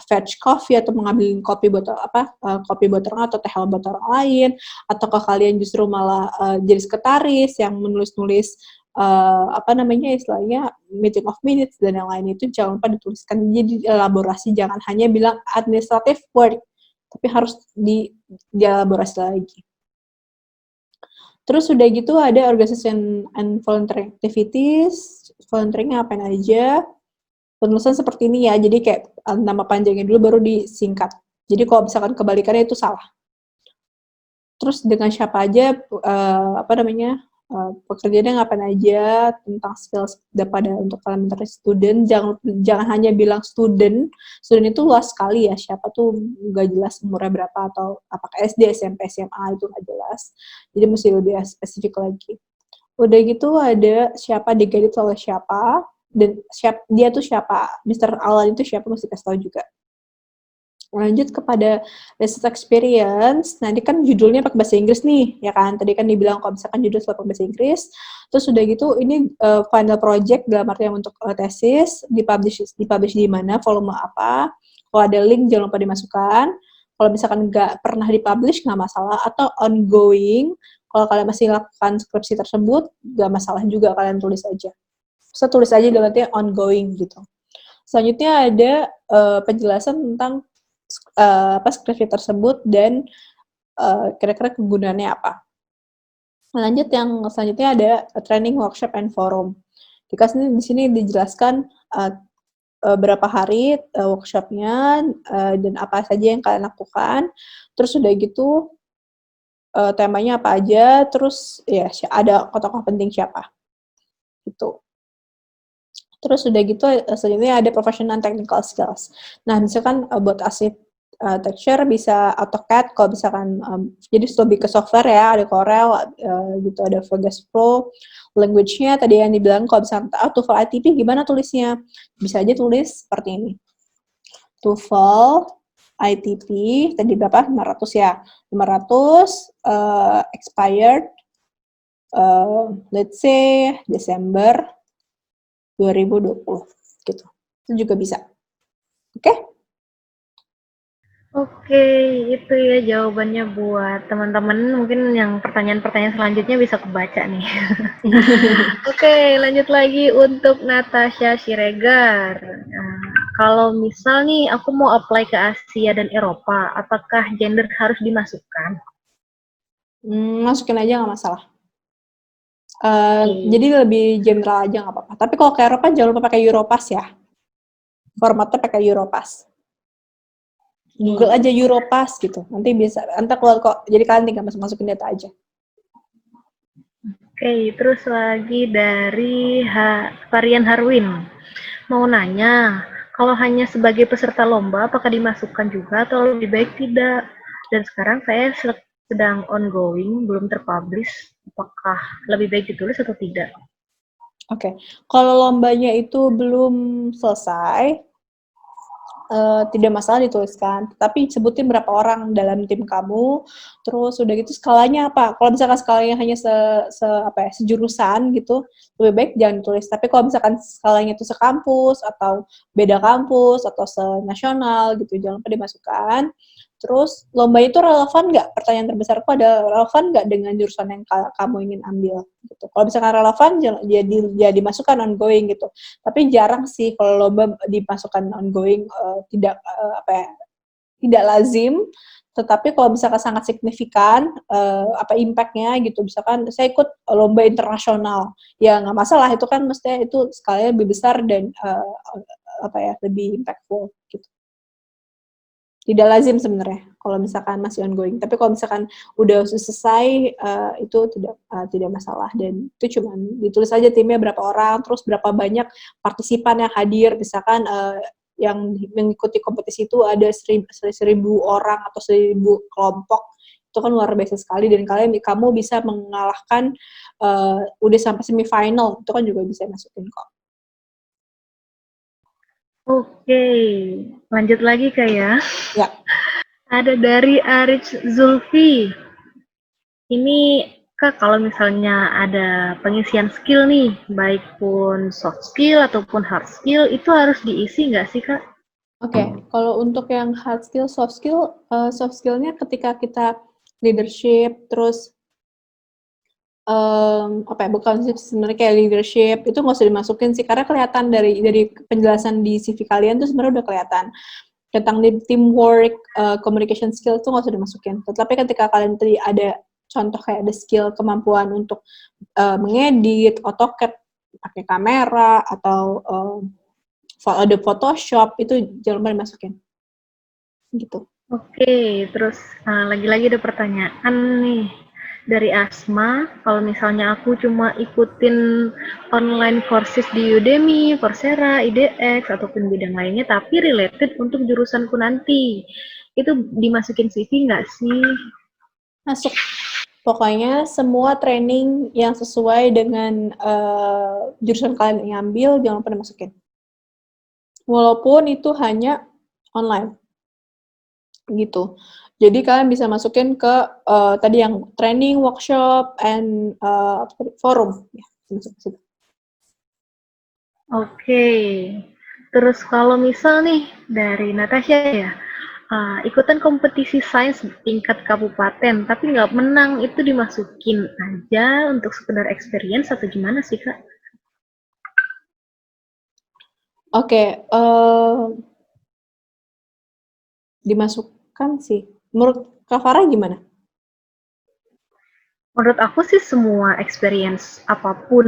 fetch coffee atau mengambil kopi buat orang atau teh buat orang lain, ataukah kalian justru malah jadi sekretaris yang menulis-nulis istilahnya meeting of minutes dan yang lain itu jangan lupa dituliskan, jadi elaborasi, jangan hanya bilang administrative work, tapi harus dielaborasi lagi. Terus udah gitu ada organization and volunteering activities, volunteeringnya apain aja, penulisan seperti ini ya, jadi kayak nama panjangnya dulu baru disingkat, jadi kalau misalkan kebalikannya itu salah. Terus dengan siapa aja, pekerjaannya ngapain aja, tentang skills pada untuk kalian mencari student, jangan hanya bilang student itu luas sekali ya, siapa tuh nggak jelas umurnya berapa, atau apakah SD, SMP, SMA itu nggak jelas, jadi mesti lebih spesifik lagi. Udah gitu ada siapa diguided oleh siapa, dan dia tuh siapa, Mr. Alan itu siapa mesti kasih tahu juga. Lanjut kepada research experience, nanti kan judulnya pakai bahasa Inggris nih, ya kan? Tadi kan dibilang kalau misalkan judul pakai bahasa Inggris, terus udah gitu ini final project dalam artian untuk tesis, dipublish di mana, volume apa, kalau ada link jangan lupa dimasukkan, kalau misalkan nggak pernah dipublish nggak masalah, atau ongoing, kalau kalian masih lakukan skripsi tersebut, nggak masalah juga, kalian tulis aja. Bisa tulis aja dalam artian ongoing gitu. Selanjutnya ada penjelasan tentang skripsi tersebut dan kira-kira kegunaannya apa. Lanjut yang selanjutnya ada training, workshop, and forum. Di sini dijelaskan berapa hari workshopnya dan apa saja yang kalian lakukan. Terus udah gitu temanya apa aja. Terus ya ada tokoh penting siapa. Gitu. Terus udah gitu selanjutnya ada professional and technical skills. Nah, misalkan buat architecture bisa AutoCAD, kalau misalkan jadi lebih ke software ya, ada Corel gitu, ada Vegas Pro. Language-nya tadi yang dibilang kalau misalkan TOEFL ITP gimana tulisnya? Bisa aja tulis seperti ini. TOEFL ITP tadi berapa? 500 ya. 500 expired let's say Desember 2020 gitu. Itu juga bisa. Oke? Oke, itu ya jawabannya buat teman-teman. Mungkin yang pertanyaan-pertanyaan selanjutnya bisa kebaca nih. Oke, lanjut lagi untuk Natasha Siregar. Nah, kalau misal nih aku mau apply ke Asia dan Eropa, apakah gender harus dimasukkan? Masukin aja nggak masalah. Jadi lebih general aja nggak apa-apa. Tapi kalau ke Eropa jangan lupa pakai Europass ya. Formatnya pakai Europass. Google aja Europass gitu. Nanti bisa. Nanti keluar kok. Jadi kalian tinggal masukin data aja. Oke, terus lagi dari Varian Harwin. Mau nanya, kalau hanya sebagai peserta lomba, apakah dimasukkan juga atau lebih baik tidak? Dan sekarang saya sedang ongoing, belum terpublish. Apakah lebih baik ditulis atau tidak? Oke. Kalau lombanya itu belum selesai, tidak masalah dituliskan, tapi sebutin berapa orang dalam tim kamu, terus udah gitu skalanya apa. Kalau misalkan skalanya hanya sejurusan gitu, lebih baik jangan ditulis. Tapi kalau misalkan skalanya itu sekampus atau beda kampus atau senasional gitu, jangan lupa dimasukkan. Terus lomba itu relevan nggak? Pertanyaan terbesarku ada, relevan nggak dengan jurusan yang kamu ingin ambil? Gitu. Kalau misalkan relevan, jadi dimasukkan ongoing gitu. Tapi jarang sih kalau lomba dimasukkan ongoing, tidak lazim. Tetapi kalau misalkan sangat signifikan, apa impact-nya gitu, misalkan saya ikut lomba internasional, ya nggak masalah, itu kan mestinya itu skalanya lebih besar dan apa ya, lebih impactful gitu. Tidak lazim sebenarnya kalau misalkan masih ongoing. Tapi kalau misalkan udah selesai, itu tidak masalah, dan itu cuma ditulis aja timnya berapa orang, terus berapa banyak partisipan yang hadir. Misalkan yang mengikuti kompetisi itu ada 1.000 orang atau 1.000 kelompok, itu kan luar biasa sekali, dan kamu bisa mengalahkan udah sampai semifinal, itu kan juga bisa masukin kok. Oke, lanjut lagi Kak ya. Ya. Ada dari Arich Zulfi. Ini Kak, kalau misalnya ada pengisian skill nih, baik pun soft skill ataupun hard skill, itu harus diisi nggak sih Kak? Oke, kalau untuk yang hard skill, soft skill-nya ketika kita leadership, terus apa ya, bukan sih sebenarnya kayak leadership, itu nggak usah dimasukin sih, karena kelihatan dari penjelasan di CV kalian tuh sebenarnya udah kelihatan. Tentang teamwork, communication skill itu nggak usah dimasukin. Tetapi ketika kalian tadi ada contoh kayak ada skill kemampuan untuk mengedit, AutoCAD, pakai kamera, atau ada Photoshop, itu jangan lupa dimasukin. Gitu. Oke, terus lagi-lagi ada pertanyaan nih dari Asma. Kalau misalnya aku cuma ikutin online courses di Udemy, Coursera, IDX, ataupun bidang lainnya, tapi related untuk jurusanku nanti, itu dimasukin CV nggak sih? Masuk. Pokoknya semua training yang sesuai dengan jurusan kalian yang ambil, jangan lupa dimasukin. Walaupun itu hanya online. Gitu. Jadi kalian bisa masukin ke tadi yang training, workshop, and forum. Ya, masuk ke situ. Oke, terus kalau misal nih dari Natasha ya, ikutan kompetisi sains tingkat kabupaten, tapi nggak menang, itu dimasukin aja untuk sekedar experience atau gimana sih Kak? Oke, dimasukkan sih. Menurut Kak Farah gimana? Menurut aku sih semua experience apapun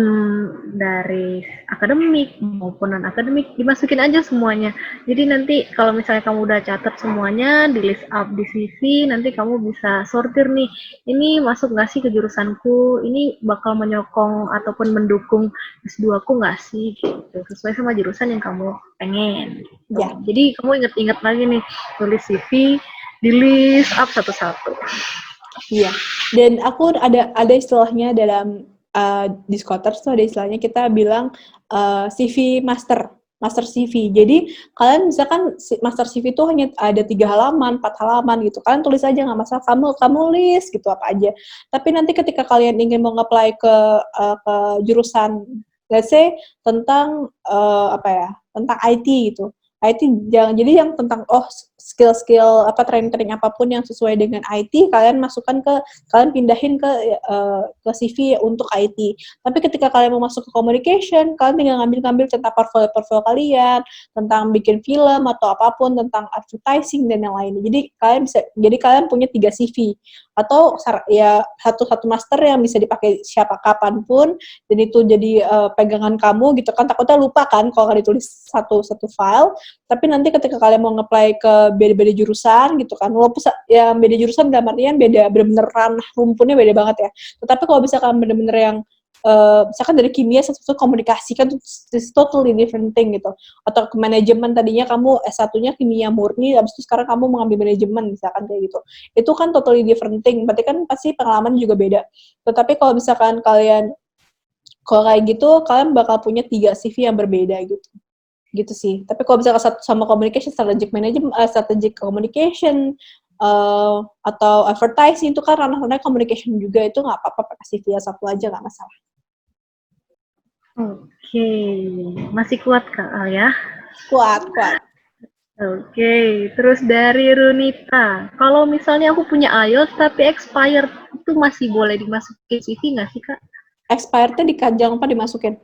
dari akademik maupun non akademik dimasukin aja semuanya. Jadi nanti kalau misalnya kamu udah catat semuanya di list up di CV, nanti kamu bisa sortir nih. Ini masuk nggak sih ke jurusanku? Ini bakal menyokong ataupun mendukung S2 aku nggak sih? Gitu. Sesuai sama jurusan yang kamu pengen. Gitu. Ya. Jadi kamu inget-inget lagi nih tulis CV di list up satu-satu. Iya. Dan aku ada istilahnya dalam Discorders tuh, ada istilahnya kita bilang CV master CV. Jadi kalian misalkan master CV itu hanya ada 3 halaman, 4 halaman gitu. Kalian tulis aja, nggak masalah, kamu list gitu apa aja. Tapi nanti ketika kalian ingin mau nge-apply ke jurusan, let's say tentang apa ya, tentang IT gitu. IT jangan, jadi yang tentang skill-skill apa training apapun yang sesuai dengan IT, kalian pindahin ke CV untuk IT. Tapi ketika kalian mau masuk ke communication, kalian tinggal ngambil tentang portfolio kalian, tentang bikin film atau apapun, tentang advertising dan yang lainnya. Jadi kalian punya 3 CV atau ya satu master yang bisa dipakai siapa kapanpun, dan itu jadi pegangan kamu gitu kan, takutnya lupa kan kalau nggak ditulis satu file. Tapi nanti ketika kalian mau nge-apply ke beda-beda jurusan gitu kan, walaupun ya beda jurusan dalam artian beda, bener-bener ranah rumputnya beda banget ya. Tetapi kalau misalkan bener-bener yang misalkan dari kimia satu komunikasi kan it's totally different thing gitu. Atau ke manajemen, tadinya kamu S1-nya kimia murni, habis itu sekarang kamu mengambil manajemen misalkan kayak gitu. Itu kan totally different thing. Berarti kan pasti pengalaman juga beda. Tetapi kalau misalkan kalau kayak gitu, kalian bakal punya 3 CV yang berbeda gitu sih. Tapi kalau misalkan satu sama communication, strategic management, strategic communication, atau advertising, itu kan ranah-ranah communication juga, itu nggak apa-apa pakai CV satu aja, nggak masalah. Oke, masih kuat Kak ya? Kuat. Oke, terus dari Runita, kalau misalnya aku punya IELTS tapi expired, itu masih boleh dimasukin CV nggak sih Kak? Expirednya jangan lupa dimasukin.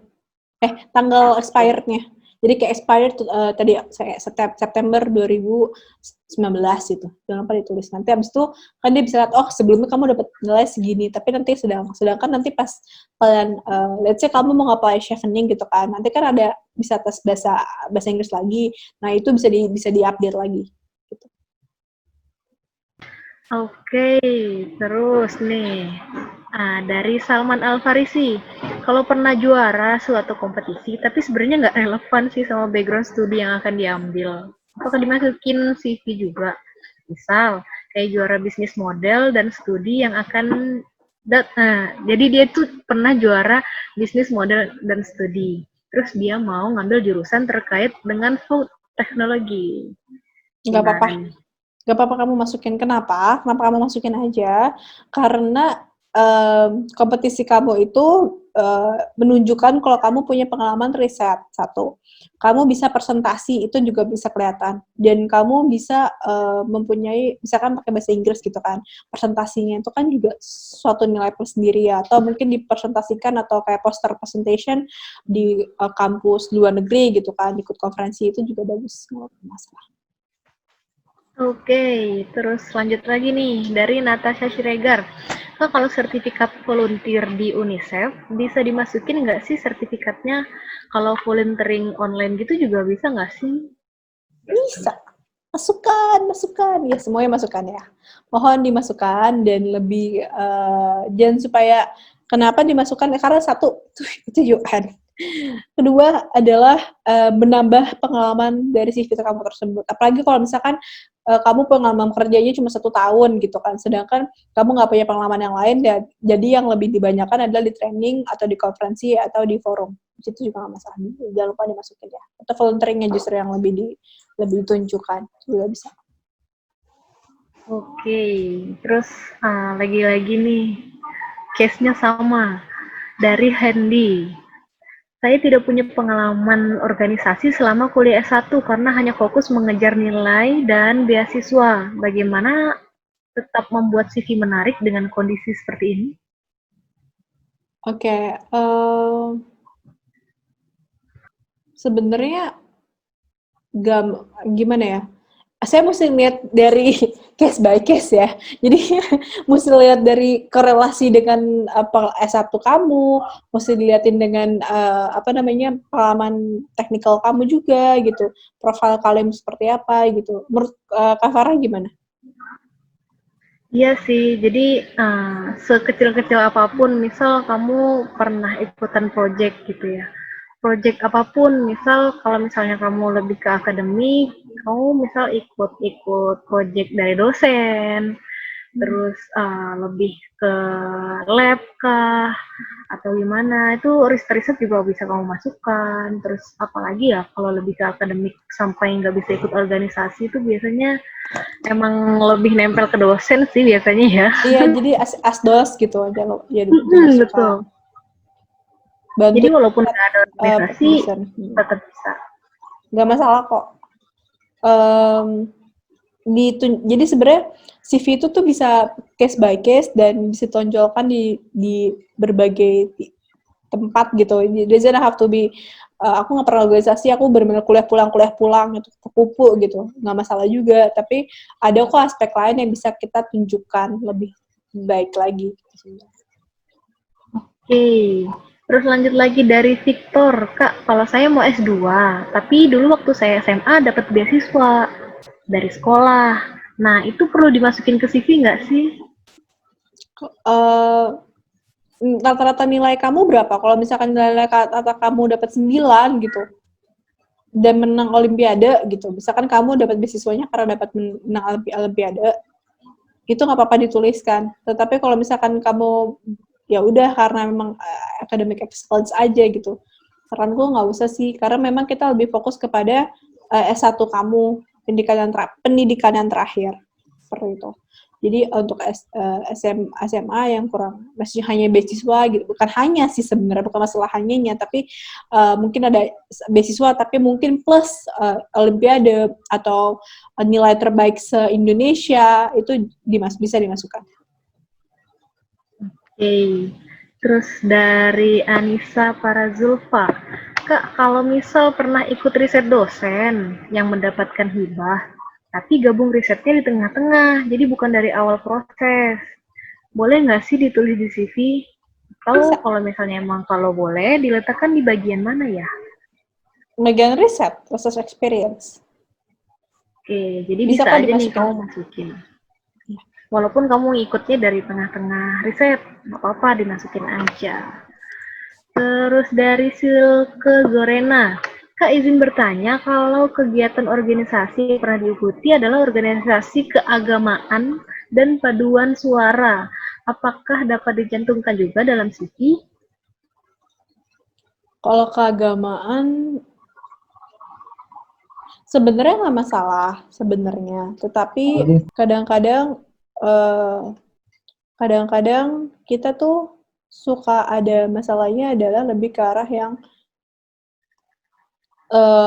Tanggal expirednya. Jadi kayak expired tadi saya September 2019 gitu. Jangan lupa ditulis. Nanti abis itu kan dia bisa lihat, oh sebelumnya kamu dapat nilai segini, tapi nanti sedangkan nanti pas kalian, let's say kamu mau apply chevening gitu kan, nanti kan ada bisa tes bahasa Inggris lagi. Nah itu bisa diupdate lagi. Gitu. Oke, terus nih, dari Salman Al-Farisi, kalau pernah juara suatu kompetisi, tapi sebenarnya nggak relevan sih sama background studi yang akan diambil, apakah dimasukin CV juga? Misal, kayak juara bisnis model dan studi yang akan, jadi dia tuh pernah juara bisnis model dan studi, terus dia mau ngambil jurusan terkait dengan food teknologi. Nggak apa-apa. Gimana nih? Gak apa-apa kamu masukin. Kenapa? Kenapa kamu masukin aja? Karena kompetisi kamu itu menunjukkan kalau kamu punya pengalaman riset, satu. Kamu bisa presentasi, itu juga bisa kelihatan. Dan kamu bisa mempunyai, misalkan pakai bahasa Inggris gitu kan, presentasinya itu kan juga suatu nilai plus sendiri ya. Atau mungkin dipresentasikan atau kayak poster presentation di kampus luar negeri gitu kan, ikut konferensi, itu juga bagus, nggak masalah. Oke, terus lanjut lagi nih dari Natasha Siregar. Kak, kalau sertifikat volunteer di UNICEF bisa dimasukin nggak sih sertifikatnya? Kalau volunteering online gitu juga bisa nggak sih? Bisa. Masukan. Ya, semuanya masukan ya. Mohon dimasukkan dan lebih, jangan supaya, kenapa dimasukkan? Karena satu, tujuan. Kedua adalah menambah pengalaman dari CV kamu tersebut. Apalagi kalau misalkan kamu pengalaman kerjanya cuma 1 tahun gitu kan, sedangkan kamu nggak punya pengalaman yang lain, jadi yang lebih dibanyakan adalah di training atau di konferensi atau di forum. Itu juga nggak masalah. Jangan lupa dimasukin ya. Atau volunteeringnya justru yang lebih ditunjukkan juga bisa. Oke, terus lagi-lagi nih, case-nya sama. Dari Handy. Saya tidak punya pengalaman organisasi selama kuliah S1 karena hanya fokus mengejar nilai dan beasiswa. Bagaimana tetap membuat CV menarik dengan kondisi seperti ini? Oke, sebenarnya gimana ya? Saya mesti lihat dari case by case ya. Jadi mesti lihat dari korelasi dengan S1 kamu, mesti dilihatin dengan pengalaman teknikal kamu juga gitu. Profil kalian seperti apa gitu. Menurut Kak Farah gimana? Iya sih, jadi sekecil-kecil apapun, misal kamu pernah ikutan project gitu ya. Project apapun, misal kalau misalnya kamu lebih ke akademik, kamu misal ikut project dari dosen, terus lebih ke lab kah, atau gimana, itu riset-riset juga bisa kamu masukkan. Terus apalagi ya, kalau lebih ke akademik sampai nggak bisa ikut organisasi, itu biasanya emang lebih nempel ke dosen sih biasanya ya. Iya, jadi asdos gitu aja loh. Ya, Betul. Bantu jadi walaupun nggak ada organisasi, tetap bisa. Nggak masalah kok. Jadi sebenarnya CV itu tuh bisa case by case dan bisa tonjolkan di berbagai tempat gitu. It doesn't have to be aku nggak pernah organisasi, aku benar-benar kuliah pulang gitu, kepupu gitu, nggak masalah juga. Tapi ada kok aspek lain yang bisa kita tunjukkan lebih baik lagi. Oke. Terus lanjut lagi dari Victor, Kak, kalau saya mau S2, tapi dulu waktu saya SMA dapat beasiswa dari sekolah. Nah, itu perlu dimasukin ke CV nggak sih? Rata-rata nilai kamu berapa? Kalau misalkan nilai rata kamu dapat 9 gitu, dan menang olimpiade gitu, misalkan kamu dapat beasiswanya karena dapat menang olimpiade, itu nggak apa-apa dituliskan. Tetapi kalau misalkan kamu ya udah karena memang academic excellence aja gitu, saranku nggak usah sih, karena memang kita lebih fokus kepada S1 kamu, pendidikan yang terakhir, seperti itu. Jadi untuk SMA yang kurang, masih hanya beasiswa gitu, bukan hanya sih sebenarnya, bukan masalah hanyanya, tapi mungkin ada beasiswa, tapi mungkin plus olimpiade atau nilai terbaik se-Indonesia, itu bisa dimasukkan. Oke. Terus dari Anissa Parazulfa, Kak, kalau misal pernah ikut riset dosen yang mendapatkan hibah, tapi gabung risetnya di tengah-tengah, jadi bukan dari awal proses. Boleh nggak sih ditulis di CV? Atau Bisa. kalau misalnya emang kalau boleh, diletakkan di bagian mana ya? Megang riset, research experience. Oke, jadi Bisa bisa kok aja nih dimasukin. kamu masukin. Walaupun kamu ikutnya dari tengah-tengah riset, nggak apa-apa dimasukin aja. Terus dari Silke Zorena, Kak izin bertanya kalau kegiatan organisasi yang pernah diikuti adalah organisasi keagamaan dan paduan suara. Apakah dapat dicantumkan juga dalam CV? Kalau keagamaan sebenarnya nggak masalah sebenarnya, tetapi kadang-kadang eh, kadang-kadang kita tuh suka ada masalahnya adalah lebih ke arah yang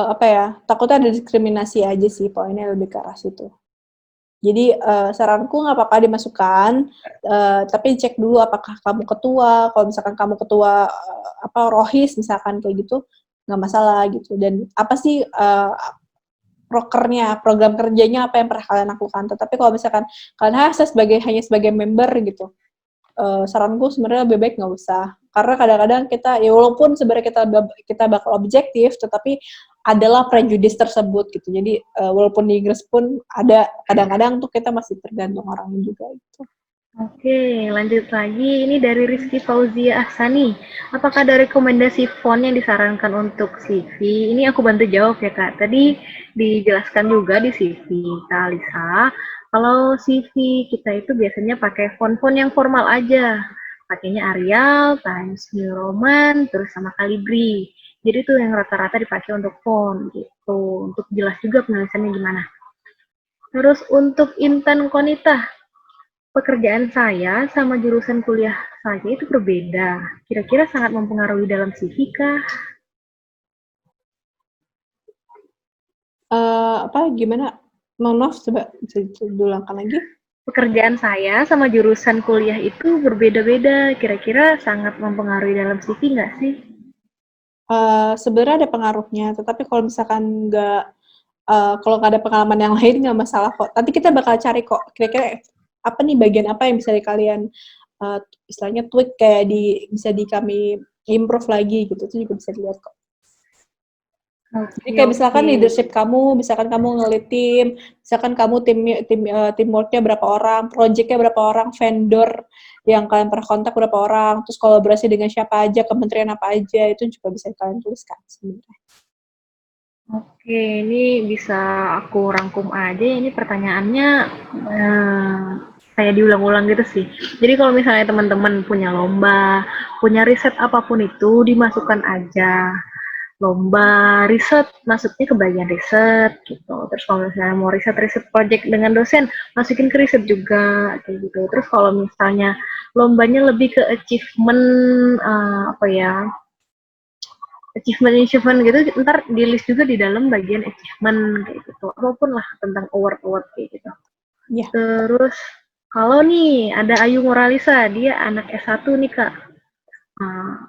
apa ya, takutnya ada diskriminasi aja sih, poinnya lebih ke arah situ. Jadi saranku nggak apa-apa dimasukkan, tapi cek dulu apakah kamu ketua. Kalau misalkan kamu ketua apa rohis misalkan kayak gitu, nggak masalah gitu. Dan apa sih prokernya, program kerjanya apa yang pernah kalian lakukan. Tetapi kalau misalkan kalian hanya sebagai member gitu, saranku sebenarnya lebih baik nggak usah. Karena kadang-kadang kita, ya walaupun sebenarnya kita bakal objektif, tetapi adalah prejudice tersebut gitu. Jadi walaupun di Inggris pun ada kadang-kadang tuh kita masih tergantung orangnya juga gitu. Oke, lanjut lagi. Ini dari Rizky Fauzia Ahsani. Apakah ada rekomendasi font yang disarankan untuk CV? Ini aku bantu jawab ya, Kak. Tadi dijelaskan juga di CV, Kak Alisa. Kalau CV kita itu biasanya pakai font-font yang formal aja. Pakainya Arial, Times New Roman, terus sama Calibri. Jadi itu yang rata-rata dipakai untuk font gitu. Untuk jelas juga penulisannya gimana. Terus untuk Intan Konita, pekerjaan saya sama jurusan kuliah saya itu berbeda. Kira-kira sangat mempengaruhi dalam CV kah? Apa gimana? Mohon maaf, coba bisa diulangkan lagi. Pekerjaan saya sama jurusan kuliah itu berbeda-beda. Kira-kira sangat mempengaruhi dalam CV nggak sih? Sebenarnya ada pengaruhnya, tetapi kalau misalkan kalau nggak ada pengalaman yang lain nggak masalah kok. Nanti kita bakal cari kok kira-kira apa nih bagian apa yang bisa kalian istilahnya tweak kayak bisa di kami improve lagi gitu, itu juga bisa dilihat kok. Jadi Oke, kayak misalkan oke. leadership kamu, misalkan kamu ngelit tim, misalkan kamu teamworknya berapa orang, projectnya berapa orang, vendor yang kalian pernah kontak berapa orang, terus kolaborasi dengan siapa aja, kementerian apa aja, itu juga bisa kalian tuliskan sebenarnya. Oke, ini bisa aku rangkum aja. Ini pertanyaannya kayak diulang-ulang gitu sih. Jadi kalau misalnya teman-teman punya lomba, punya riset apapun itu, dimasukkan aja. Lomba riset masuknya ke bagian riset gitu. Terus kalau misalnya mau riset project dengan dosen, masukin ke riset juga kayak gitu. Terus kalau misalnya lombanya lebih ke achievement apa ya? Achievement gitu, ntar di list juga di dalam bagian achievement kayak gitu. Apapun lah tentang award kayak gitu. Ya. Terus kalau nih ada Ayu Moralisa, dia anak S1 nih Kak.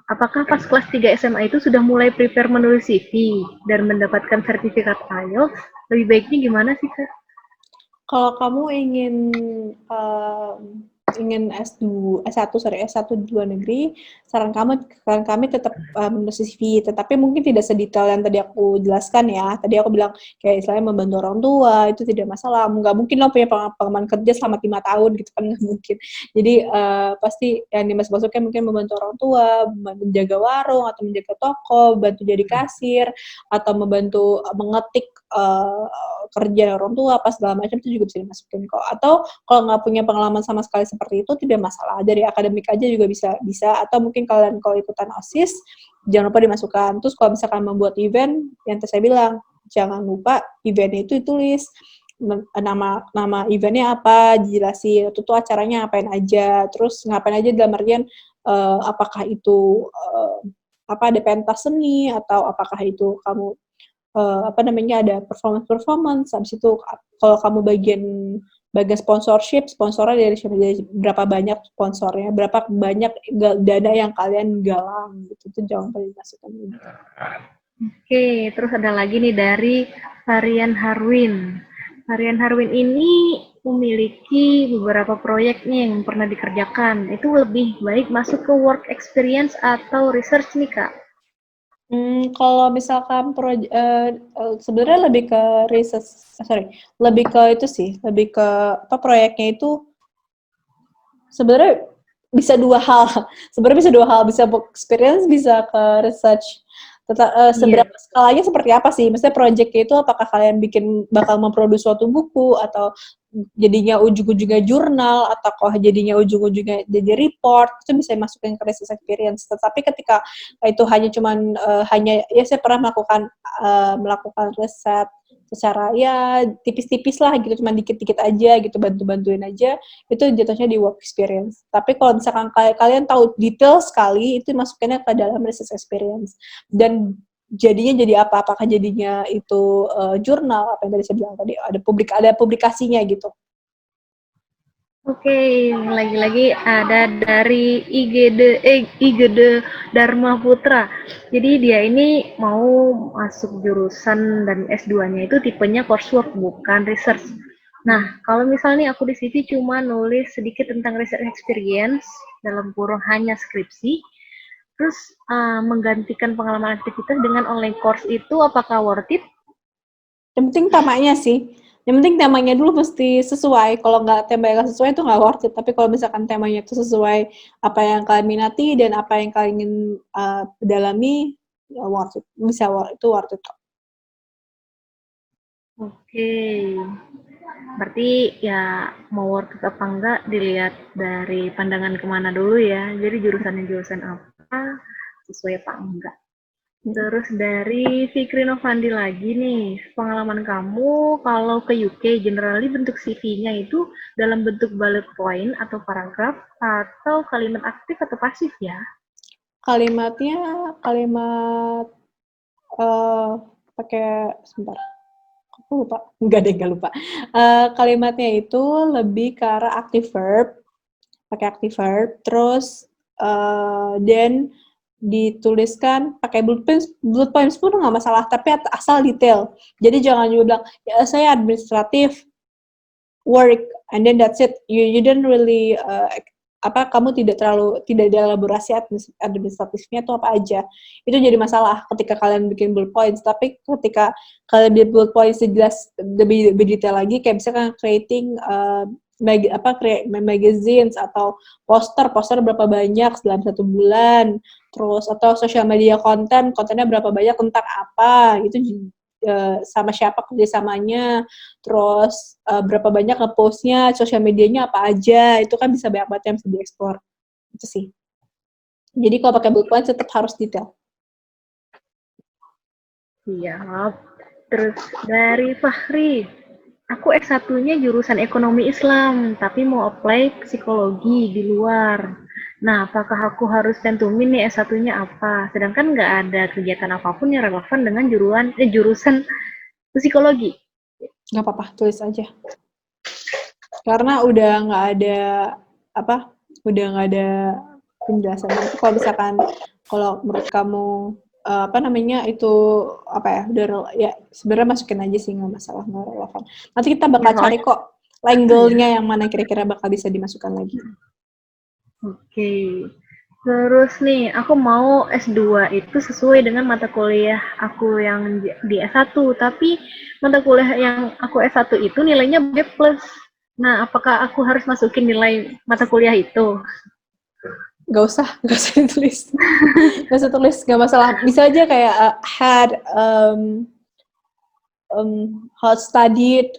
Apakah pas kelas 3 SMA itu sudah mulai prepare menulis CV dan mendapatkan sertifikat IELTS? Lebih baiknya gimana sih, Kak? Kalau kamu ingin S1 di luar negeri, saran kami tetap menulis CV, tetapi mungkin tidak sedetail yang tadi aku jelaskan ya. Tadi aku bilang kayak istilahnya membantu orang tua, itu tidak masalah. Nggak mungkin lo punya pengalaman kerja selama 5 tahun gitu kan, nggak mungkin. Jadi pasti yang dimasuk-masuknya mungkin membantu orang tua, menjaga warung, atau menjaga toko, bantu jadi kasir, atau membantu mengetik kerja orang tua, apa segala macam itu juga bisa dimasukin kok. Atau kalau nggak punya pengalaman sama sekali seperti itu tidak masalah, dari akademik aja juga bisa. Atau mungkin kalian kalau ikutan OSIS jangan lupa dimasukkan. Terus kalau misalkan membuat event yang tadi saya bilang, jangan lupa eventnya itu ditulis nama eventnya apa, dijelasin itu tuh acaranya ngapain aja, terus ngapain aja dalam artian apakah itu ada pentas seni, atau apakah itu kamu ada performance. Habis itu kalau kamu bagian sponsornya dari berapa banyak sponsornya, berapa banyak dana yang kalian galang gitu, itu jangan lupa dimasukin. Oke, terus ada lagi nih dari Varian Harwin. Varian Harwin ini memiliki beberapa proyek nih yang pernah dikerjakan. Itu lebih baik masuk ke work experience atau research nih, Kak? Kalau misalkan sebenarnya lebih ke research, lebih ke itu sih, lebih ke apa proyeknya itu sebenarnya bisa dua hal. Sebenarnya bisa dua hal, bisa work experience, bisa ke research. Iya. Seberapa skalanya seperti apa sih? Maksudnya project itu apakah kalian bakal memproduksi suatu buku atau jadinya ujung-ujungnya jurnal atau kok jadinya ujung-ujungnya jadi report, itu bisa masukin ke research experience. Tetapi ketika itu hanya ya saya pernah melakukan riset secara ya tipis-tipis lah gitu, cuma dikit-dikit aja gitu, bantu-bantuin aja, itu jatuhnya di work experience. Tapi kalau misalkan kalian tahu detail sekali, itu masukinnya ke dalam research experience. Dan jadinya jadi apa? Apakah jadinya itu jurnal, apa yang tadi saya bilang tadi, ada publikasinya gitu. Oke, lagi-lagi ada dari IGD Dharma Putra. Jadi dia ini mau masuk jurusan dan S2-nya itu tipenya coursework bukan research. Nah, kalau misalnya aku di CV cuma nulis sedikit tentang research experience dalam kurung hanya skripsi, terus menggantikan pengalaman aktivitas dengan online course itu apakah worth it? Yang penting temanya sih. Yang penting temanya dulu mesti sesuai. Kalau nggak temanya nggak sesuai itu nggak worth it. Tapi kalau misalkan temanya itu sesuai apa yang kalian minati dan apa yang kalian ingin dalami, ya worth it. Itu worth it. Oke, berarti ya mau worth it apa enggak dilihat dari pandangan kemana dulu ya. Jadi jurusan apa sesuai apa enggak. Terus dari Fikri Novandi lagi nih, pengalaman kamu kalau ke UK generally bentuk CV-nya itu dalam bentuk bullet point atau paragraf atau kalimat aktif atau pasif ya? Kalimatnya kalimat pakai sebentar. Aku lupa. Enggak lupa. Kalimatnya itu lebih ke arah active verb, pakai active verb, terus dan dituliskan pakai bullet points pun nggak masalah, tapi asal detail. Jadi jangan juga bilang, ya saya administratif work, and then that's it. You don't really kamu tidak elaborasi administratifnya itu apa aja. Itu jadi masalah ketika kalian bikin bullet points. Tapi ketika kalian bikin bullet points jelas lebih detail lagi, kayak misalkan creating create magazines atau poster berapa banyak dalam 1 bulan, terus atau social media kontennya berapa banyak tentang apa, itu sama siapa kerjasamanya, terus berapa banyak nge-postnya, sosial medianya apa aja, itu kan bisa banyak banget yang bisa dieksplor. Itu sih. Jadi kalau pakai bullet point tetap harus detail. Siap. Terus dari Fahri, aku S1-nya jurusan ekonomi Islam, tapi mau apply psikologi di luar. Nah, apakah aku harus tentumin nih S1-nya apa? Sedangkan nggak ada kegiatan apapun yang relevan dengan jurusan psikologi. Nggak apa-apa, tulis aja. Karena udah nggak ada penjelasan. Tapi kalau misalkan kalau menurut kamu itu udah ya sebenarnya masukin aja sih, nggak masalah, nggak relevan. Nanti kita bakal Ya, cari kok angle-nya yang mana kira-kira bakal bisa dimasukkan lagi. Oke. Terus nih, aku mau S2 itu sesuai dengan mata kuliah aku yang di S1, tapi mata kuliah yang aku S1 itu nilainya B+. Nah, apakah aku harus masukin nilai mata kuliah itu? Gak usah ditulis. Gak usah tulis, gak masalah. Bisa aja kayak had studied,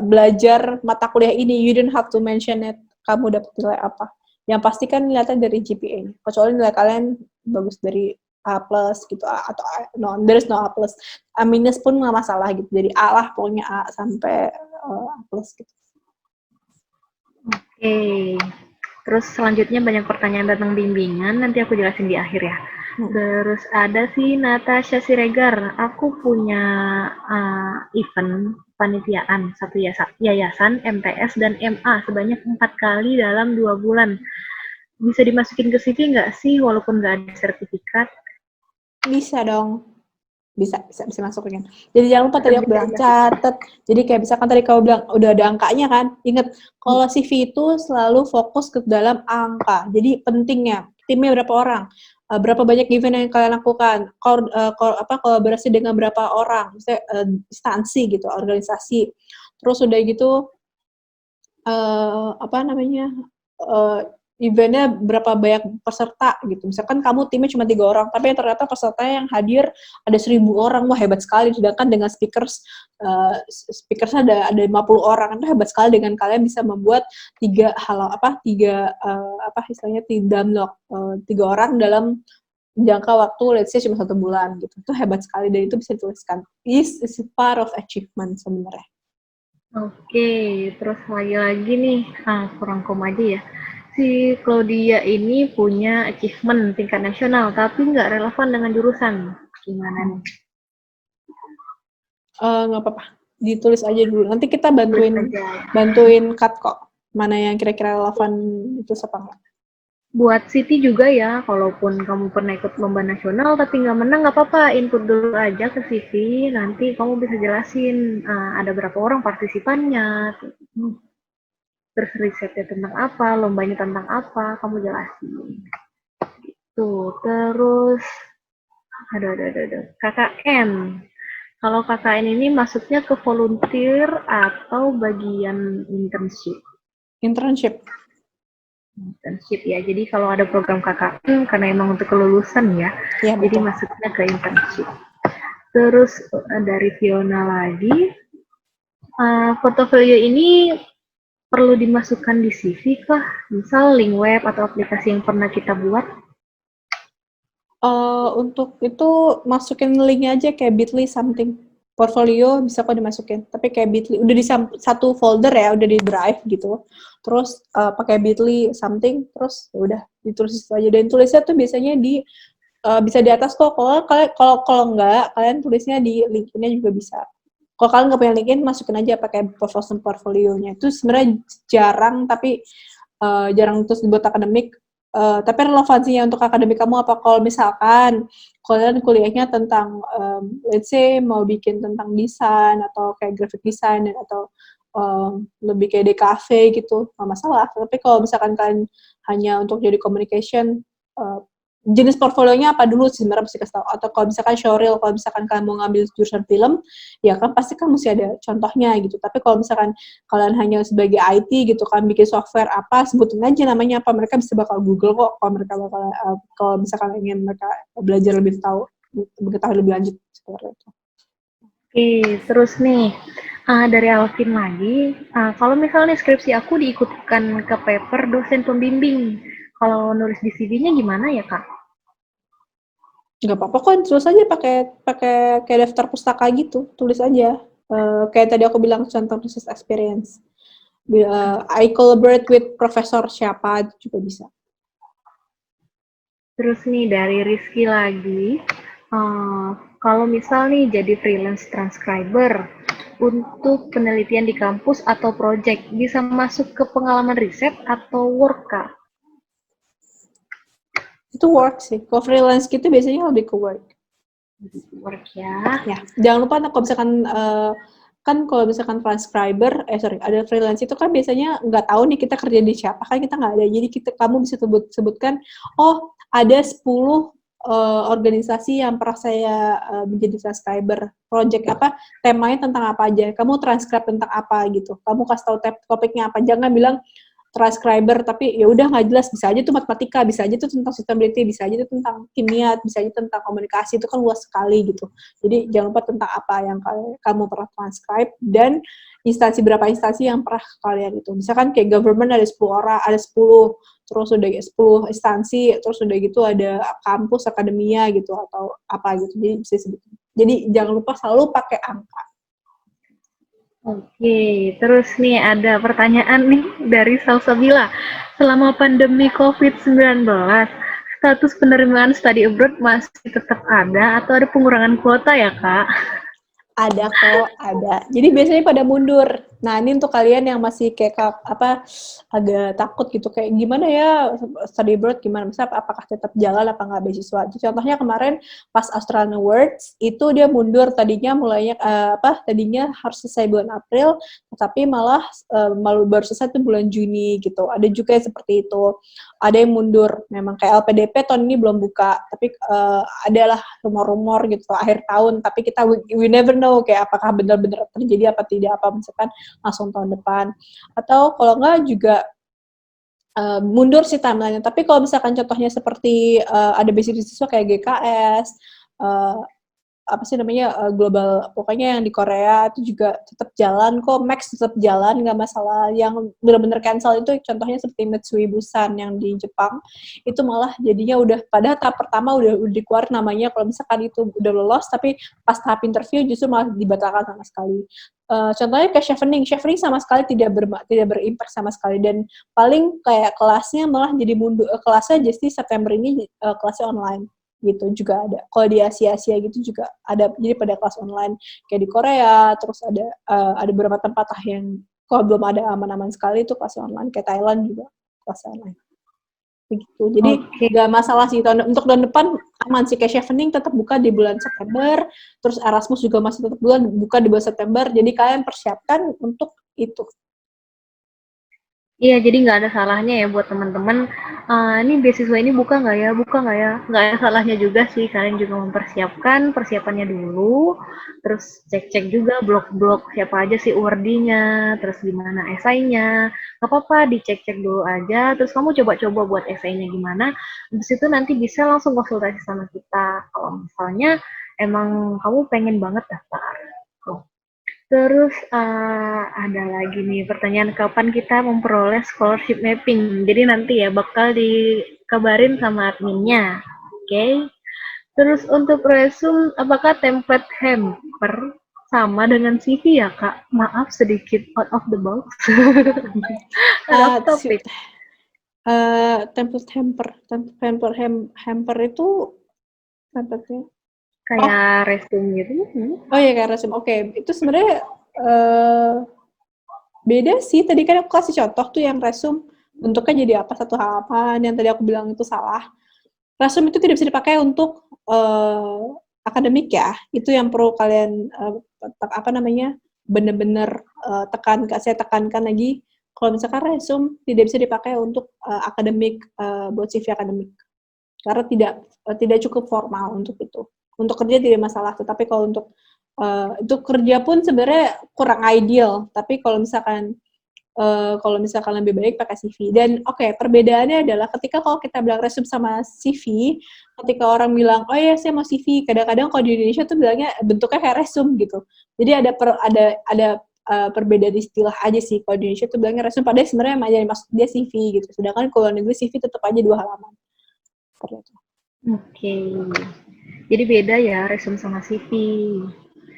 belajar mata kuliah ini, you don't have to mention it, kamu dapat nilai apa. Yang pasti kan nilainya dari GPA, kecuali nilai kalian bagus dari A plus gitu, atau no, there is no A plus. A minus pun nggak masalah gitu, dari A lah pokoknya A sampai A plus gitu. Oke. Terus selanjutnya banyak pertanyaan tentang bimbingan, nanti aku jelasin di akhir ya. Terus ada sih Natasha Siregar, aku punya event panitiaan satu yayasan MTS dan MA sebanyak 4 kali dalam 2 bulan. Bisa dimasukin ke CV nggak sih walaupun nggak ada sertifikat? Bisa dong. bisa masukin. Jadi jangan lupa tadi aku bilang catat. Jadi kayak misalkan tadi kau bilang udah ada angkanya kan. Ingat kalau CV itu selalu fokus ke dalam angka. Jadi pentingnya timnya berapa orang, berapa banyak event yang kalian lakukan, kolaborasi dengan berapa orang, misalnya instansi gitu, organisasi. Terus udah gitu eventnya berapa banyak peserta gitu. Misalkan kamu timnya cuma 3 orang, tapi ternyata peserta yang hadir ada 1.000 orang, wah hebat sekali. Sedangkan dengan speakers ada 50 orang, itu hebat sekali dengan kalian bisa membuat 3 orang dalam jangka waktu let's say cuma 1 bulan gitu. Itu hebat sekali dan itu bisa dituliskan. Is part of achievement sebenarnya. Oke, terus lagi-lagi nih, kurang kom aja ya. Si Claudia ini punya achievement tingkat nasional, tapi nggak relevan dengan jurusan. Gimana nih? Nggak apa-apa, ditulis aja dulu. Nanti kita bantuin cut kok. Mana yang kira-kira relevan itu apa nggak? Buat Siti juga ya, kalaupun kamu pernah ikut lomba nasional tapi nggak menang, nggak apa-apa, input dulu aja ke Siti, nanti kamu bisa jelasin ada berapa orang partisipannya, terus risetnya tentang apa, lombanya tentang apa, kamu jelasin. Tuh, terus, KKN. Kalau KKN ini masuknya ke volunteer atau bagian internship? Internship Ya, jadi kalau ada program KKN karena emang untuk kelulusan ya, ya jadi masuknya ke internship. Terus dari Fiona lagi, portofolio ini perlu dimasukkan di CV kah? Misal link web atau aplikasi yang pernah kita buat? Untuk itu masukin linknya aja kayak bit.ly something. Portfolio bisa kok dimasukin, tapi kayak bit.ly udah di satu folder ya, udah di drive gitu. Terus pakai bit.ly something, terus udah ditulis itu aja. Dan tulisnya tuh biasanya bisa di atas kok. Kalau enggak, kalian tulisnya di LinkedIn-nya juga bisa. Kalau kalian nggak punya LinkedIn, masukin aja pakai portfolio-nya. Itu sebenarnya jarang, tapi jarang terus dibuat akademik. Tapi relevansinya untuk akademik kamu apa? Kalau misalkan kalian kuliahnya tentang let's say mau bikin tentang desain atau kayak graphic design atau lebih kayak DKV gitu, nggak masalah. Tapi kalau misalkan kalian hanya untuk jadi communication, jenis portfolionya apa dulu sih sebenarnya mesti kasih tahu. Atau kalau misalkan showreel, kalau misalkan kalian mau ngambil jurusan film, ya kan pasti kan mesti ada contohnya gitu. Tapi kalau misalkan kalian hanya sebagai IT gitu kan bikin software apa, sebutin aja namanya apa, mereka bisa bakal Google kok kalau misalkan ingin mereka belajar lebih mengetahui lebih lanjut seperti itu. Oke, terus nih dari Alvin lagi, kalau misalnya skripsi aku diikutkan ke paper dosen pembimbing, kalau nulis di CV-nya gimana ya Kak? Nggak apa-apa kok, terus aja pakai kayak daftar pustaka gitu, tulis aja. Kayak tadi aku bilang contoh research experience. I collaborate with profesor siapa juga bisa. Terus nih dari Rizky lagi, kalau misal nih jadi freelance transcriber untuk penelitian di kampus atau project, bisa masuk ke pengalaman riset atau work Kak? Itu work sih. Kalau freelance gitu biasanya lebih ke work. Work ya. Ya, jangan lupa kalau misalkan kan kalau misalkan transcriber, ada freelance itu kan biasanya nggak tahu nih kita kerja di siapa, kan kita nggak ada. Jadi kamu bisa sebutkan, oh ada 10 organisasi yang pernah saya menjadi transcriber, project apa, temanya tentang apa aja, kamu transcribe tentang apa gitu, kamu kasih tahu topiknya apa, jangan bilang transcriber tapi ya udah nggak jelas, bisa aja tuh matematika, bisa aja tuh tentang sustainability, bisa aja tuh tentang kimia, bisa aja tentang komunikasi, itu kan luas sekali gitu. Jadi jangan lupa tentang apa yang kamu pernah transcribe dan berapa instansi yang pernah kalian itu. Misalkan kayak government ada 10 orang, ada 10 terus udah 10 instansi, terus udah gitu ada kampus, akademia gitu atau apa gitu. Jadi bisa sebutin. Jadi jangan lupa selalu pakai angka. Oke, terus nih ada pertanyaan nih dari Salsabila. Selama pandemi COVID-19, status penerimaan study abroad masih tetap ada atau ada pengurangan kuota ya, Kak? Ada kok, ada. Jadi biasanya pada mundur. Nah, ini untuk kalian yang masih kayak agak takut gitu, kayak gimana ya study abroad gimana, misalnya apakah tetap jalan apa nggak beasiswa. Contohnya kemarin pas Australian Awards itu dia mundur, tadinya harus selesai bulan April, tapi malah baru selesai tuh bulan Juni gitu. Ada juga yang seperti itu. Ada yang mundur, memang kayak LPDP tahun ini belum buka, tapi adalah rumor-rumor gitu akhir tahun, tapi we never know kayak apakah benar-benar terjadi apa tidak, apa misalkan langsung tahun depan. Atau kalau enggak juga mundur sih timeline-nya. Tapi kalau misalkan contohnya seperti ada beasiswa kayak GKS, uh, apa sih namanya global, pokoknya yang di Korea itu juga tetap jalan kok, Max tetap jalan nggak masalah. Yang benar-benar cancel itu contohnya seperti Mitsui Busan yang di Jepang, itu malah jadinya udah pada tahap pertama udah dikeluarin namanya, kalau misalkan itu udah lolos tapi pas tahap interview justru malah dibatalkan sama sekali. Contohnya kayak Chevening sama sekali tidak berimpact sama sekali, dan paling kayak kelasnya malah jadi mundur, kelasnya jadi September ini kelasnya online gitu juga ada. Kalau di Asia gitu juga ada, jadi pada kelas online kayak di Korea, terus ada beberapa tempat lah yang kalau belum ada aman-aman sekali itu kelas online, kayak Thailand juga kelas online begitu. Jadi nggak masalah sih, untuk tahun depan aman sih, kayak Chevening tetap buka di bulan September, terus Erasmus juga masih tetap buka di bulan September, jadi kalian persiapkan untuk itu. Iya, jadi nggak ada salahnya ya buat teman-teman, ini beasiswa ini buka nggak ya? Nggak ada salahnya juga sih, kalian juga mempersiapkan persiapannya dulu, terus cek-cek juga blog-blog siapa aja sih awardee-nya, terus gimana esainya, nggak apa-apa dicek-cek dulu aja, terus kamu coba-coba buat esainya gimana, habis itu nanti bisa langsung konsultasi sama kita, kalau misalnya emang kamu pengen banget daftar. Terus ada lagi nih pertanyaan, kapan kita memperoleh scholarship mapping? Jadi nanti ya bakal dikabarin sama adminnya. Oke. Terus untuk resume, apakah template hamper sama dengan CV ya Kak? Maaf sedikit out of the box. Out of topic. Template hamper itu template-nya Kayak resume gitu. Oh iya, kayak resume. Oke, itu sebenarnya beda sih. Tadi kan aku kasih contoh tuh yang resume bentuknya jadi apa, satu halaman. Yang tadi aku bilang itu salah. Resume itu tidak bisa dipakai untuk akademik ya. Itu yang perlu kalian benar-benar saya tekankan lagi. Kalau misalkan resume tidak bisa dipakai untuk akademik, buat CV akademik. Karena tidak cukup formal untuk itu. Untuk kerja tidak masalah, tetapi kalau untuk itu kerja pun sebenarnya kurang ideal. Tapi kalau misalkan lebih baik pakai CV. Dan perbedaannya adalah ketika kalau kita bilang resume sama CV, ketika orang bilang, oh ya saya mau CV, kadang-kadang kalau di Indonesia tuh bilangnya bentuknya kayak resume gitu. Jadi ada perbedaan istilah aja sih. Kalau di Indonesia tuh bilangnya resume, padahal sebenarnya maksud dia CV gitu. Sedangkan kalau negeri CV tetap aja 2 halaman. Seperti itu. Oke. Jadi beda ya resume sama CV.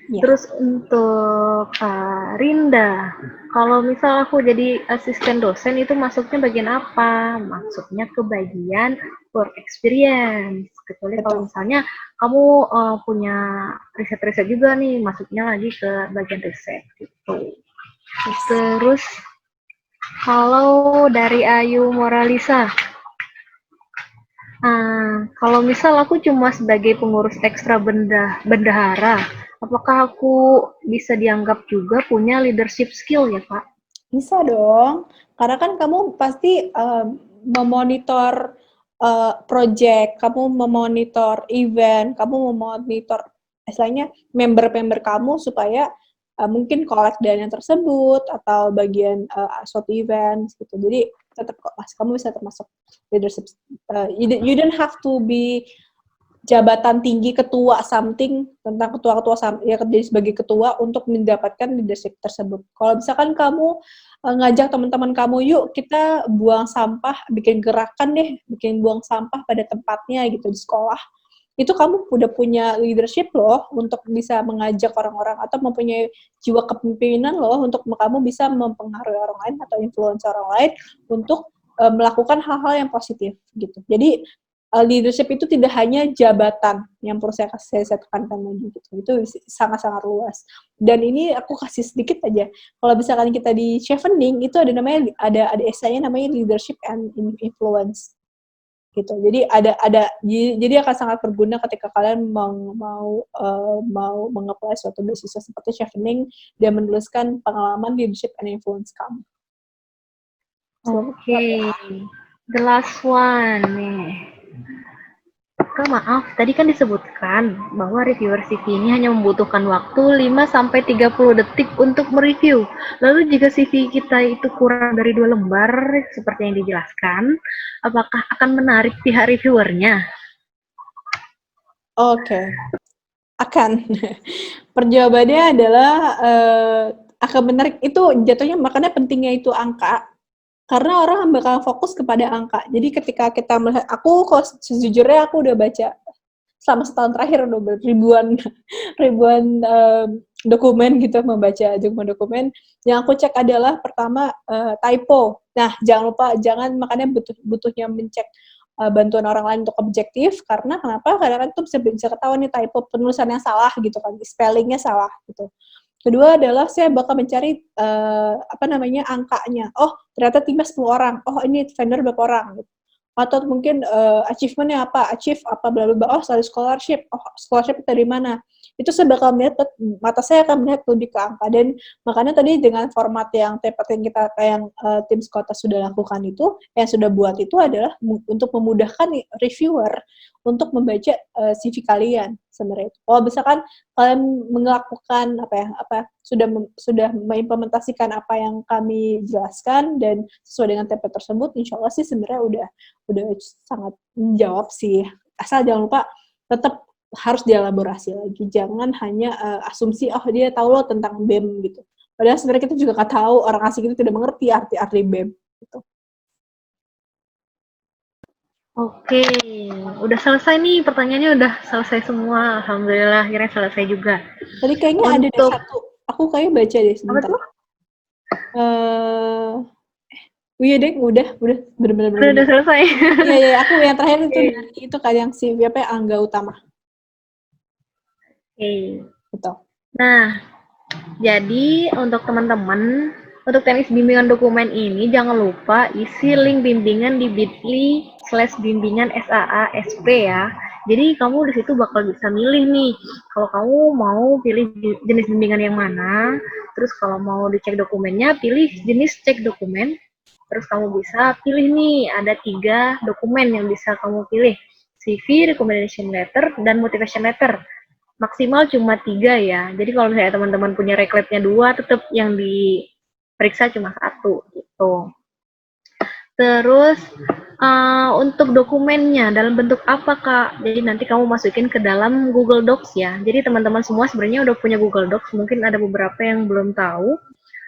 Ya. Terus untuk Rinda, kalau misal aku jadi asisten dosen itu masuknya bagian apa? Masuknya ke bagian work experience. Kecuali kalau misalnya kamu punya riset-riset juga nih, masuknya lagi ke bagian riset gitu. Terus kalau dari Ayu Moralisa, kalau misal aku cuma sebagai pengurus ekstra bendahara, apakah aku bisa dianggap juga punya leadership skill ya, Kak? Bisa dong, karena kan kamu pasti memonitor project, kamu memonitor event, kamu memonitor istilahnya member-member kamu supaya mungkin collect dana tersebut atau bagian suatu event gitu. Jadi tetap kok kamu bisa termasuk leadership. You don't have to be jabatan tinggi ketua something, tentang ketua-ketua ya jadi sebagai ketua untuk mendapatkan leadership tersebut. Kalau misalkan kamu ngajak teman-teman kamu, yuk kita buang sampah, bikin gerakan deh, bikin buang sampah pada tempatnya gitu di sekolah, itu kamu udah punya leadership loh untuk bisa mengajak orang-orang atau mempunyai jiwa kepemimpinan loh untuk kamu bisa mempengaruhi orang lain atau influence orang lain untuk melakukan hal-hal yang positif gitu. Jadi leadership itu tidak hanya jabatan yang perlu saya tekankan lagi gitu. Itu sangat-sangat luas. Dan ini aku kasih sedikit aja. Kalau misalkan kita di Chevening itu ada namanya ada esainya namanya leadership and influence gitu. Jadi jadi akan sangat berguna ketika kalian mau mengapply suatu beasiswa seperti Chevening dan menuliskan pengalaman leadership and influence kamu. Oke. The last one nih. Kak, maaf, tadi kan disebutkan bahwa reviewer CV ini hanya membutuhkan waktu 5-30 detik untuk mereview. Lalu jika CV kita itu kurang dari 2 lembar, seperti yang dijelaskan, apakah akan menarik pihak reviewernya? Oke. Akan. Perjawabannya adalah akan menarik. Itu jatuhnya, makanya pentingnya itu angka. Karena orang bakal fokus kepada angka. Jadi ketika kita melihat, aku kalau sejujurnya aku udah baca selama setahun terakhir udah ribuan dokumen gitu, membaca dokumen. Yang aku cek adalah pertama typo. Nah, jangan makanya butuhnya mencek bantuan orang lain untuk objektif, karena kenapa? Karena itu bisa ketahuan nih typo, penulisannya salah gitu kan, spellingnya salah gitu. Kedua adalah saya bakal mencari angkanya. Oh, ternyata timnya 10 orang. Oh, ini vendor berapa orang gitu. Atau mungkin achievement-nya apa? Achieve apa bla bla. Oh, scholarship. Oh, scholarship dari mana? Itu saya bakal melihat, mata saya akan melihat lebih ke angka. Dan makanya tadi dengan format yang template yang tim Skota sudah lakukan itu, yang sudah buat itu adalah untuk memudahkan reviewer untuk membaca CV kalian sebenarnya. Kalau misalkan kalian melakukan sudah mengimplementasikan apa yang kami jelaskan dan sesuai dengan template tersebut, insya Allah sih sebenarnya udah sangat menjawab sih. Asal jangan lupa tetap harus dielaborasi lagi, jangan hanya asumsi dia tahu loh tentang BEM gitu. Padahal sebenarnya kita juga nggak tahu, orang asing itu tidak mengerti arti BEM gitu. Oke, udah selesai nih, pertanyaannya udah selesai semua. Alhamdulillah akhirnya selesai juga. Tadi kayaknya ada deh satu, aku kayaknya baca deh sebentar. Apa tuh? Iya deh, udah bener-bener. Udah selesai. Iya, aku yang terakhir itu kan yang si Angga Utama. Oke. Betul. Nah, jadi untuk teman-teman, untuk teknis bimbingan dokumen ini jangan lupa isi link bimbingan di bit.ly/bimbingan SAA-SP ya. Jadi kamu di situ bakal bisa milih nih, kalau kamu mau pilih jenis bimbingan yang mana, terus kalau mau dicek dokumennya, pilih jenis cek dokumen, terus kamu bisa pilih nih, ada 3 dokumen yang bisa kamu pilih, CV, recommendation letter, dan motivation letter. Maksimal cuma 3 ya. Jadi kalau misalnya teman-teman punya rekletnya 2, tetap yang diperiksa cuma 1 gitu. Terus untuk dokumennya dalam bentuk apa Kak? Jadi nanti kamu masukin ke dalam Google Docs ya. Jadi teman-teman semua sebenarnya udah punya Google Docs. Mungkin ada beberapa yang belum tahu.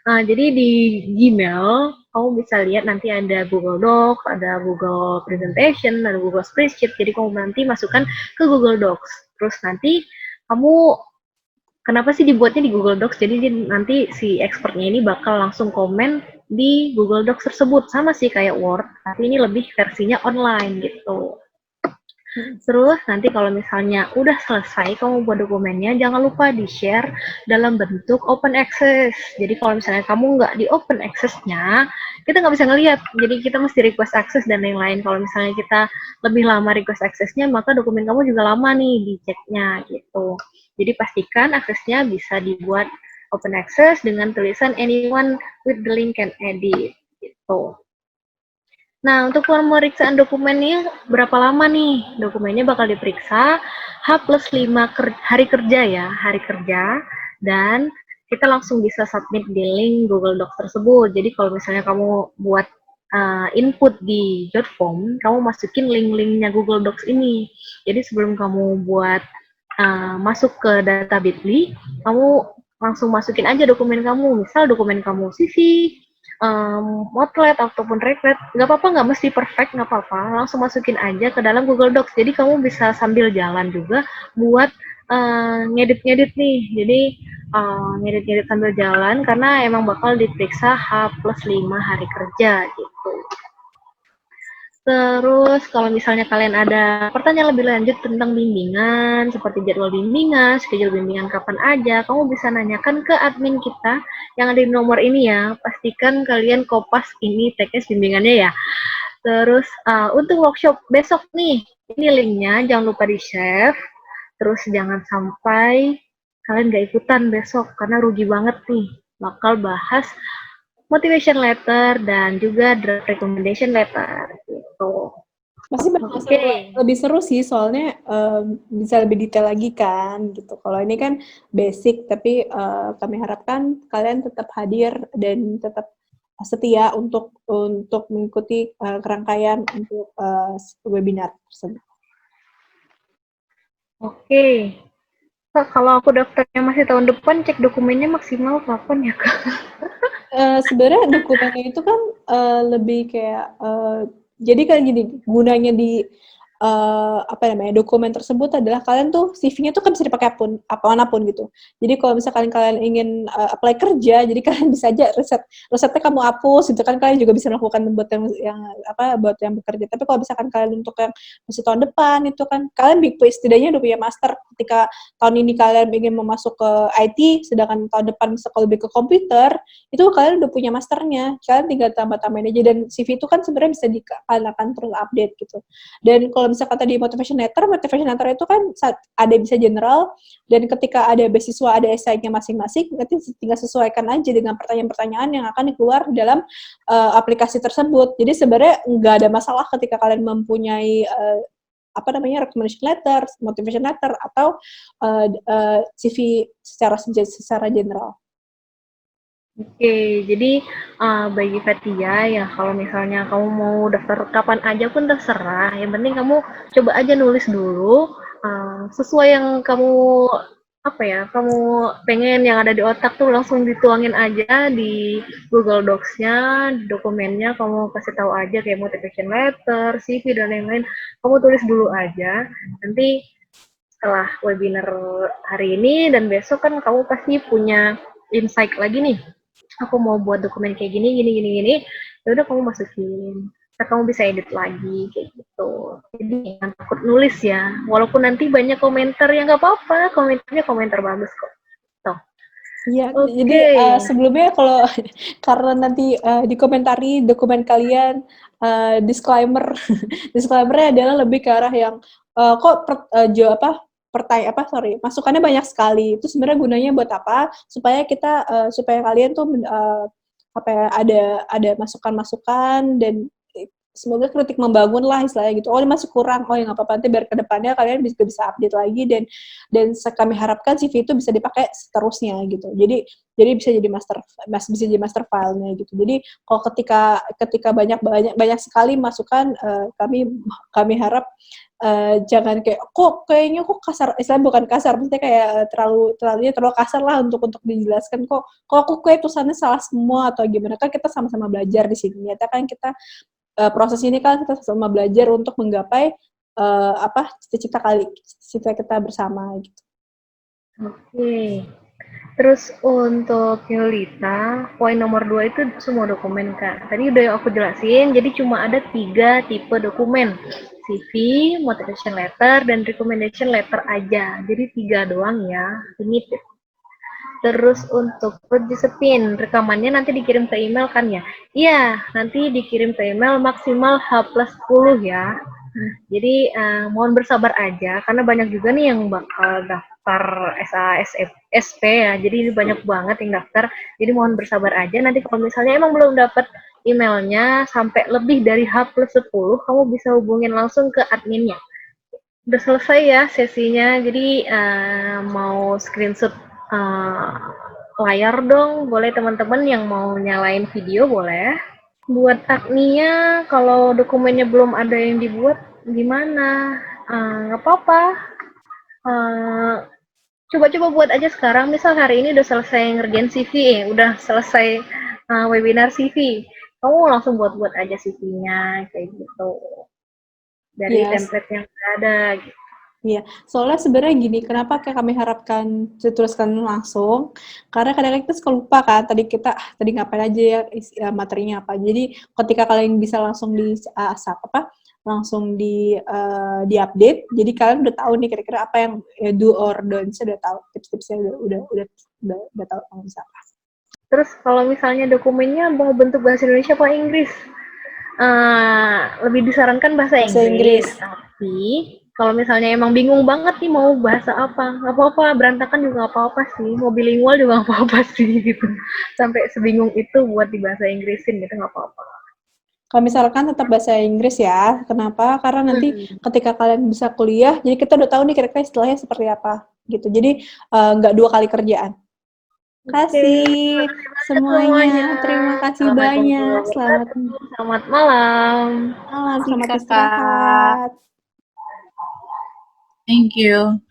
Jadi di Gmail kamu bisa lihat nanti ada Google Docs, ada Google Presentation, ada Google Spreadsheet. Jadi kamu nanti masukkan ke Google Docs. Terus nanti kamu kenapa sih dibuatnya di Google Docs? Jadi nanti si expertnya ini bakal langsung komen di Google Docs tersebut. Sama sih kayak Word, tapi ini lebih versinya online gitu. Terus nanti kalau misalnya udah selesai kamu buat dokumennya, jangan lupa di-share dalam bentuk open access. Jadi kalau misalnya kamu nggak di open access-nya, kita nggak bisa ngelihat. Jadi kita mesti request access dan lain-lain. Kalau misalnya kita lebih lama request access-nya, maka dokumen kamu juga lama nih diceknya gitu. Jadi pastikan aksesnya bisa dibuat open access dengan tulisan anyone with the link can edit gitu. Nah, untuk pemeriksaan dokumennya berapa lama nih? Dokumennya bakal diperiksa H+5 hari kerja ya, hari kerja. Dan kita langsung bisa submit di link Google Docs tersebut. Jadi kalau misalnya kamu buat input di Jotform, kamu masukin link-linknya Google Docs ini. Jadi sebelum kamu buat masuk ke data Bitly, kamu langsung masukin aja dokumen kamu. Misal dokumen kamu CV, Motlet ataupun Reklet, nggak apa-apa, nggak mesti perfect, nggak apa-apa, langsung masukin aja ke dalam Google Docs. Jadi kamu bisa sambil jalan juga buat ngedit-ngedit nih. Jadi ngedit-ngedit sambil jalan karena emang bakal diperiksa H+5 hari kerja gitu. Terus kalau misalnya kalian ada pertanyaan lebih lanjut tentang bimbingan, seperti jadwal bimbingan, schedule bimbingan kapan aja, kamu bisa nanyakan ke admin kita yang ada di nomor ini ya. Pastikan kalian kopas ini teknis bimbingannya ya. Terus untuk workshop besok nih, ini linknya jangan lupa di-save. Terus jangan sampai kalian gak ikutan besok karena rugi banget nih. Bakal bahas motivation letter dan juga draft recommendation letter gitu. Masih bakal Oke. lebih seru sih, soalnya bisa lebih detail lagi kan gitu. Kalau ini kan basic, tapi kami harapkan kalian tetap hadir dan tetap setia untuk mengikuti kerangkaian untuk webinar tersebut. Oke. Kak, kalau aku daftarnya masih tahun depan, cek dokumennya maksimal kapan ya, Kak? Sebenarnya dokumennya itu kan lebih kayak jadi kayak gini, gunanya di apa namanya, dokumen tersebut adalah kalian tuh CV-nya tuh kan bisa dipakai manapun gitu. Jadi kalau misalkan kalian ingin apply kerja, jadi kalian bisa aja risetnya kamu hapus gitu kan, kalian juga bisa melakukan buat buat yang bekerja. Tapi kalau misalkan kalian untuk yang masih tahun depan itu kan kalian setidaknya udah punya master. Ketika tahun ini kalian ingin memasuk ke IT, sedangkan tahun depan kalau lebih ke komputer, itu kalian udah punya masternya, kalian tinggal tambah-tambahin aja. Dan CV itu kan sebenarnya bisa kalian akan terus update gitu. Dan kalau misalkan tadi motivation letter itu kan ada bisa general, dan ketika ada beasiswa, ada esainya masing-masing, nanti tinggal sesuaikan aja dengan pertanyaan-pertanyaan yang akan keluar dalam aplikasi tersebut. Jadi sebenarnya nggak ada masalah ketika kalian mempunyai recommendation letter, motivation letter, atau CV secara general. Oke, jadi bagi Fatia ya kalau misalnya kamu mau daftar kapan aja pun terserah. Yang penting kamu coba aja nulis dulu sesuai yang kamu kamu pengen yang ada di otak tuh langsung dituangin aja di Google Docs-nya, di dokumennya kamu kasih tahu aja kayak motivation letter, CV dan lain-lain. Kamu tulis dulu aja. Nanti setelah webinar hari ini dan besok kan kamu pasti punya insight lagi nih, aku mau buat dokumen kayak gini, ya udah kamu masukin. Nah, kamu bisa edit lagi kayak gitu. Jadi jangan takut nulis ya. Walaupun nanti banyak komentar ya nggak apa-apa, komentarnya komentar bagus kok. Tuh. Iya, jadi Oke. sebelumnya kalau karena nanti dikomentari dokumen kalian, disclaimer, disclaimernya adalah lebih ke arah yang masukannya banyak sekali. Itu sebenarnya gunanya buat apa? Supaya kalian tuh ada masukan-masukan, dan semoga kritik membangun lah istilahnya gitu. Oh, ini masih kurang, oh ya nggak apa-apa, nanti biar kedepannya kalian bisa update lagi, dan kami harapkan CV itu bisa dipakai seterusnya gitu. Jadi bisa jadi master filenya gitu. Jadi kalau ketika banyak sekali masukan, kami harap jangan kayak kayaknya kasar, istilahnya bukan kasar, maksudnya kayak terlalu kasar lah untuk dijelaskan, kok aku kayak tulisannya salah semua atau gimana. Kan kita sama-sama belajar di sini. Nyata kan kita proses ini kan kita sama belajar untuk menggapai cita-cita kita bersama gitu. Oke. Terus untuk Yolita, poin nomor 2 itu semua dokumen, Kak. Tadi udah aku jelasin, jadi cuma ada 3 tipe dokumen. CV, motivation letter, dan recommendation letter aja. Jadi 3 doang ya, limited. Terus untuk Discipline, rekamannya nanti dikirim ke email kan ya? Iya, nanti dikirim ke email maksimal H+10 ya. Jadi mohon bersabar aja, karena banyak juga nih yang bakal daftar SA, SP ya, jadi banyak banget yang daftar, jadi mohon bersabar aja, nanti kalau misalnya emang belum dapat emailnya sampai lebih dari H+10, kamu bisa hubungin langsung ke adminnya. Udah selesai ya sesinya, jadi mau screenshot layar dong, boleh teman-teman yang mau nyalain video boleh. Buat adminnya, kalau dokumennya belum ada yang dibuat, gimana? Nggak apa-apa. Coba-coba buat aja sekarang. Misal hari ini udah selesai ngerjain CV, udah selesai webinar CV. Kamu langsung buat-buat aja CV-nya, kayak gitu. Dari template yang ada, gitu. Iya, soalnya sebenarnya gini, kenapa kayak kami harapkan dituliskan langsung, karena kadang-kadang kita suka lupa kan, tadi ngapain aja ya, materinya apa. Jadi ketika kalian bisa langsung langsung di-update, jadi kalian udah tahu nih kira-kira apa yang do or don't-nya udah tahu, tips-tipsnya udah tahu kalau bisa apa. Terus kalau misalnya dokumennya mau bentuk bahasa Indonesia apa Inggris, lebih disarankan bahasa Inggris. Tapi kalau misalnya emang bingung banget nih mau bahasa apa, nggak apa-apa, berantakan juga nggak apa-apa sih, mau bilingual juga nggak apa-apa sih gitu. Sampai sebingung itu buat di bahasa Inggrisin gitu nggak apa-apa. Kalau misalkan tetap bahasa Inggris ya, kenapa? Karena nanti ketika kalian bisa kuliah, jadi kita udah tahu nih kira-kira istilahnya seperti apa gitu. Jadi nggak 2 kali kerjaan. Kasih semuanya. Terima kasih banyak. Selamat malam. Selamat Kakak. istirahat. Thank you.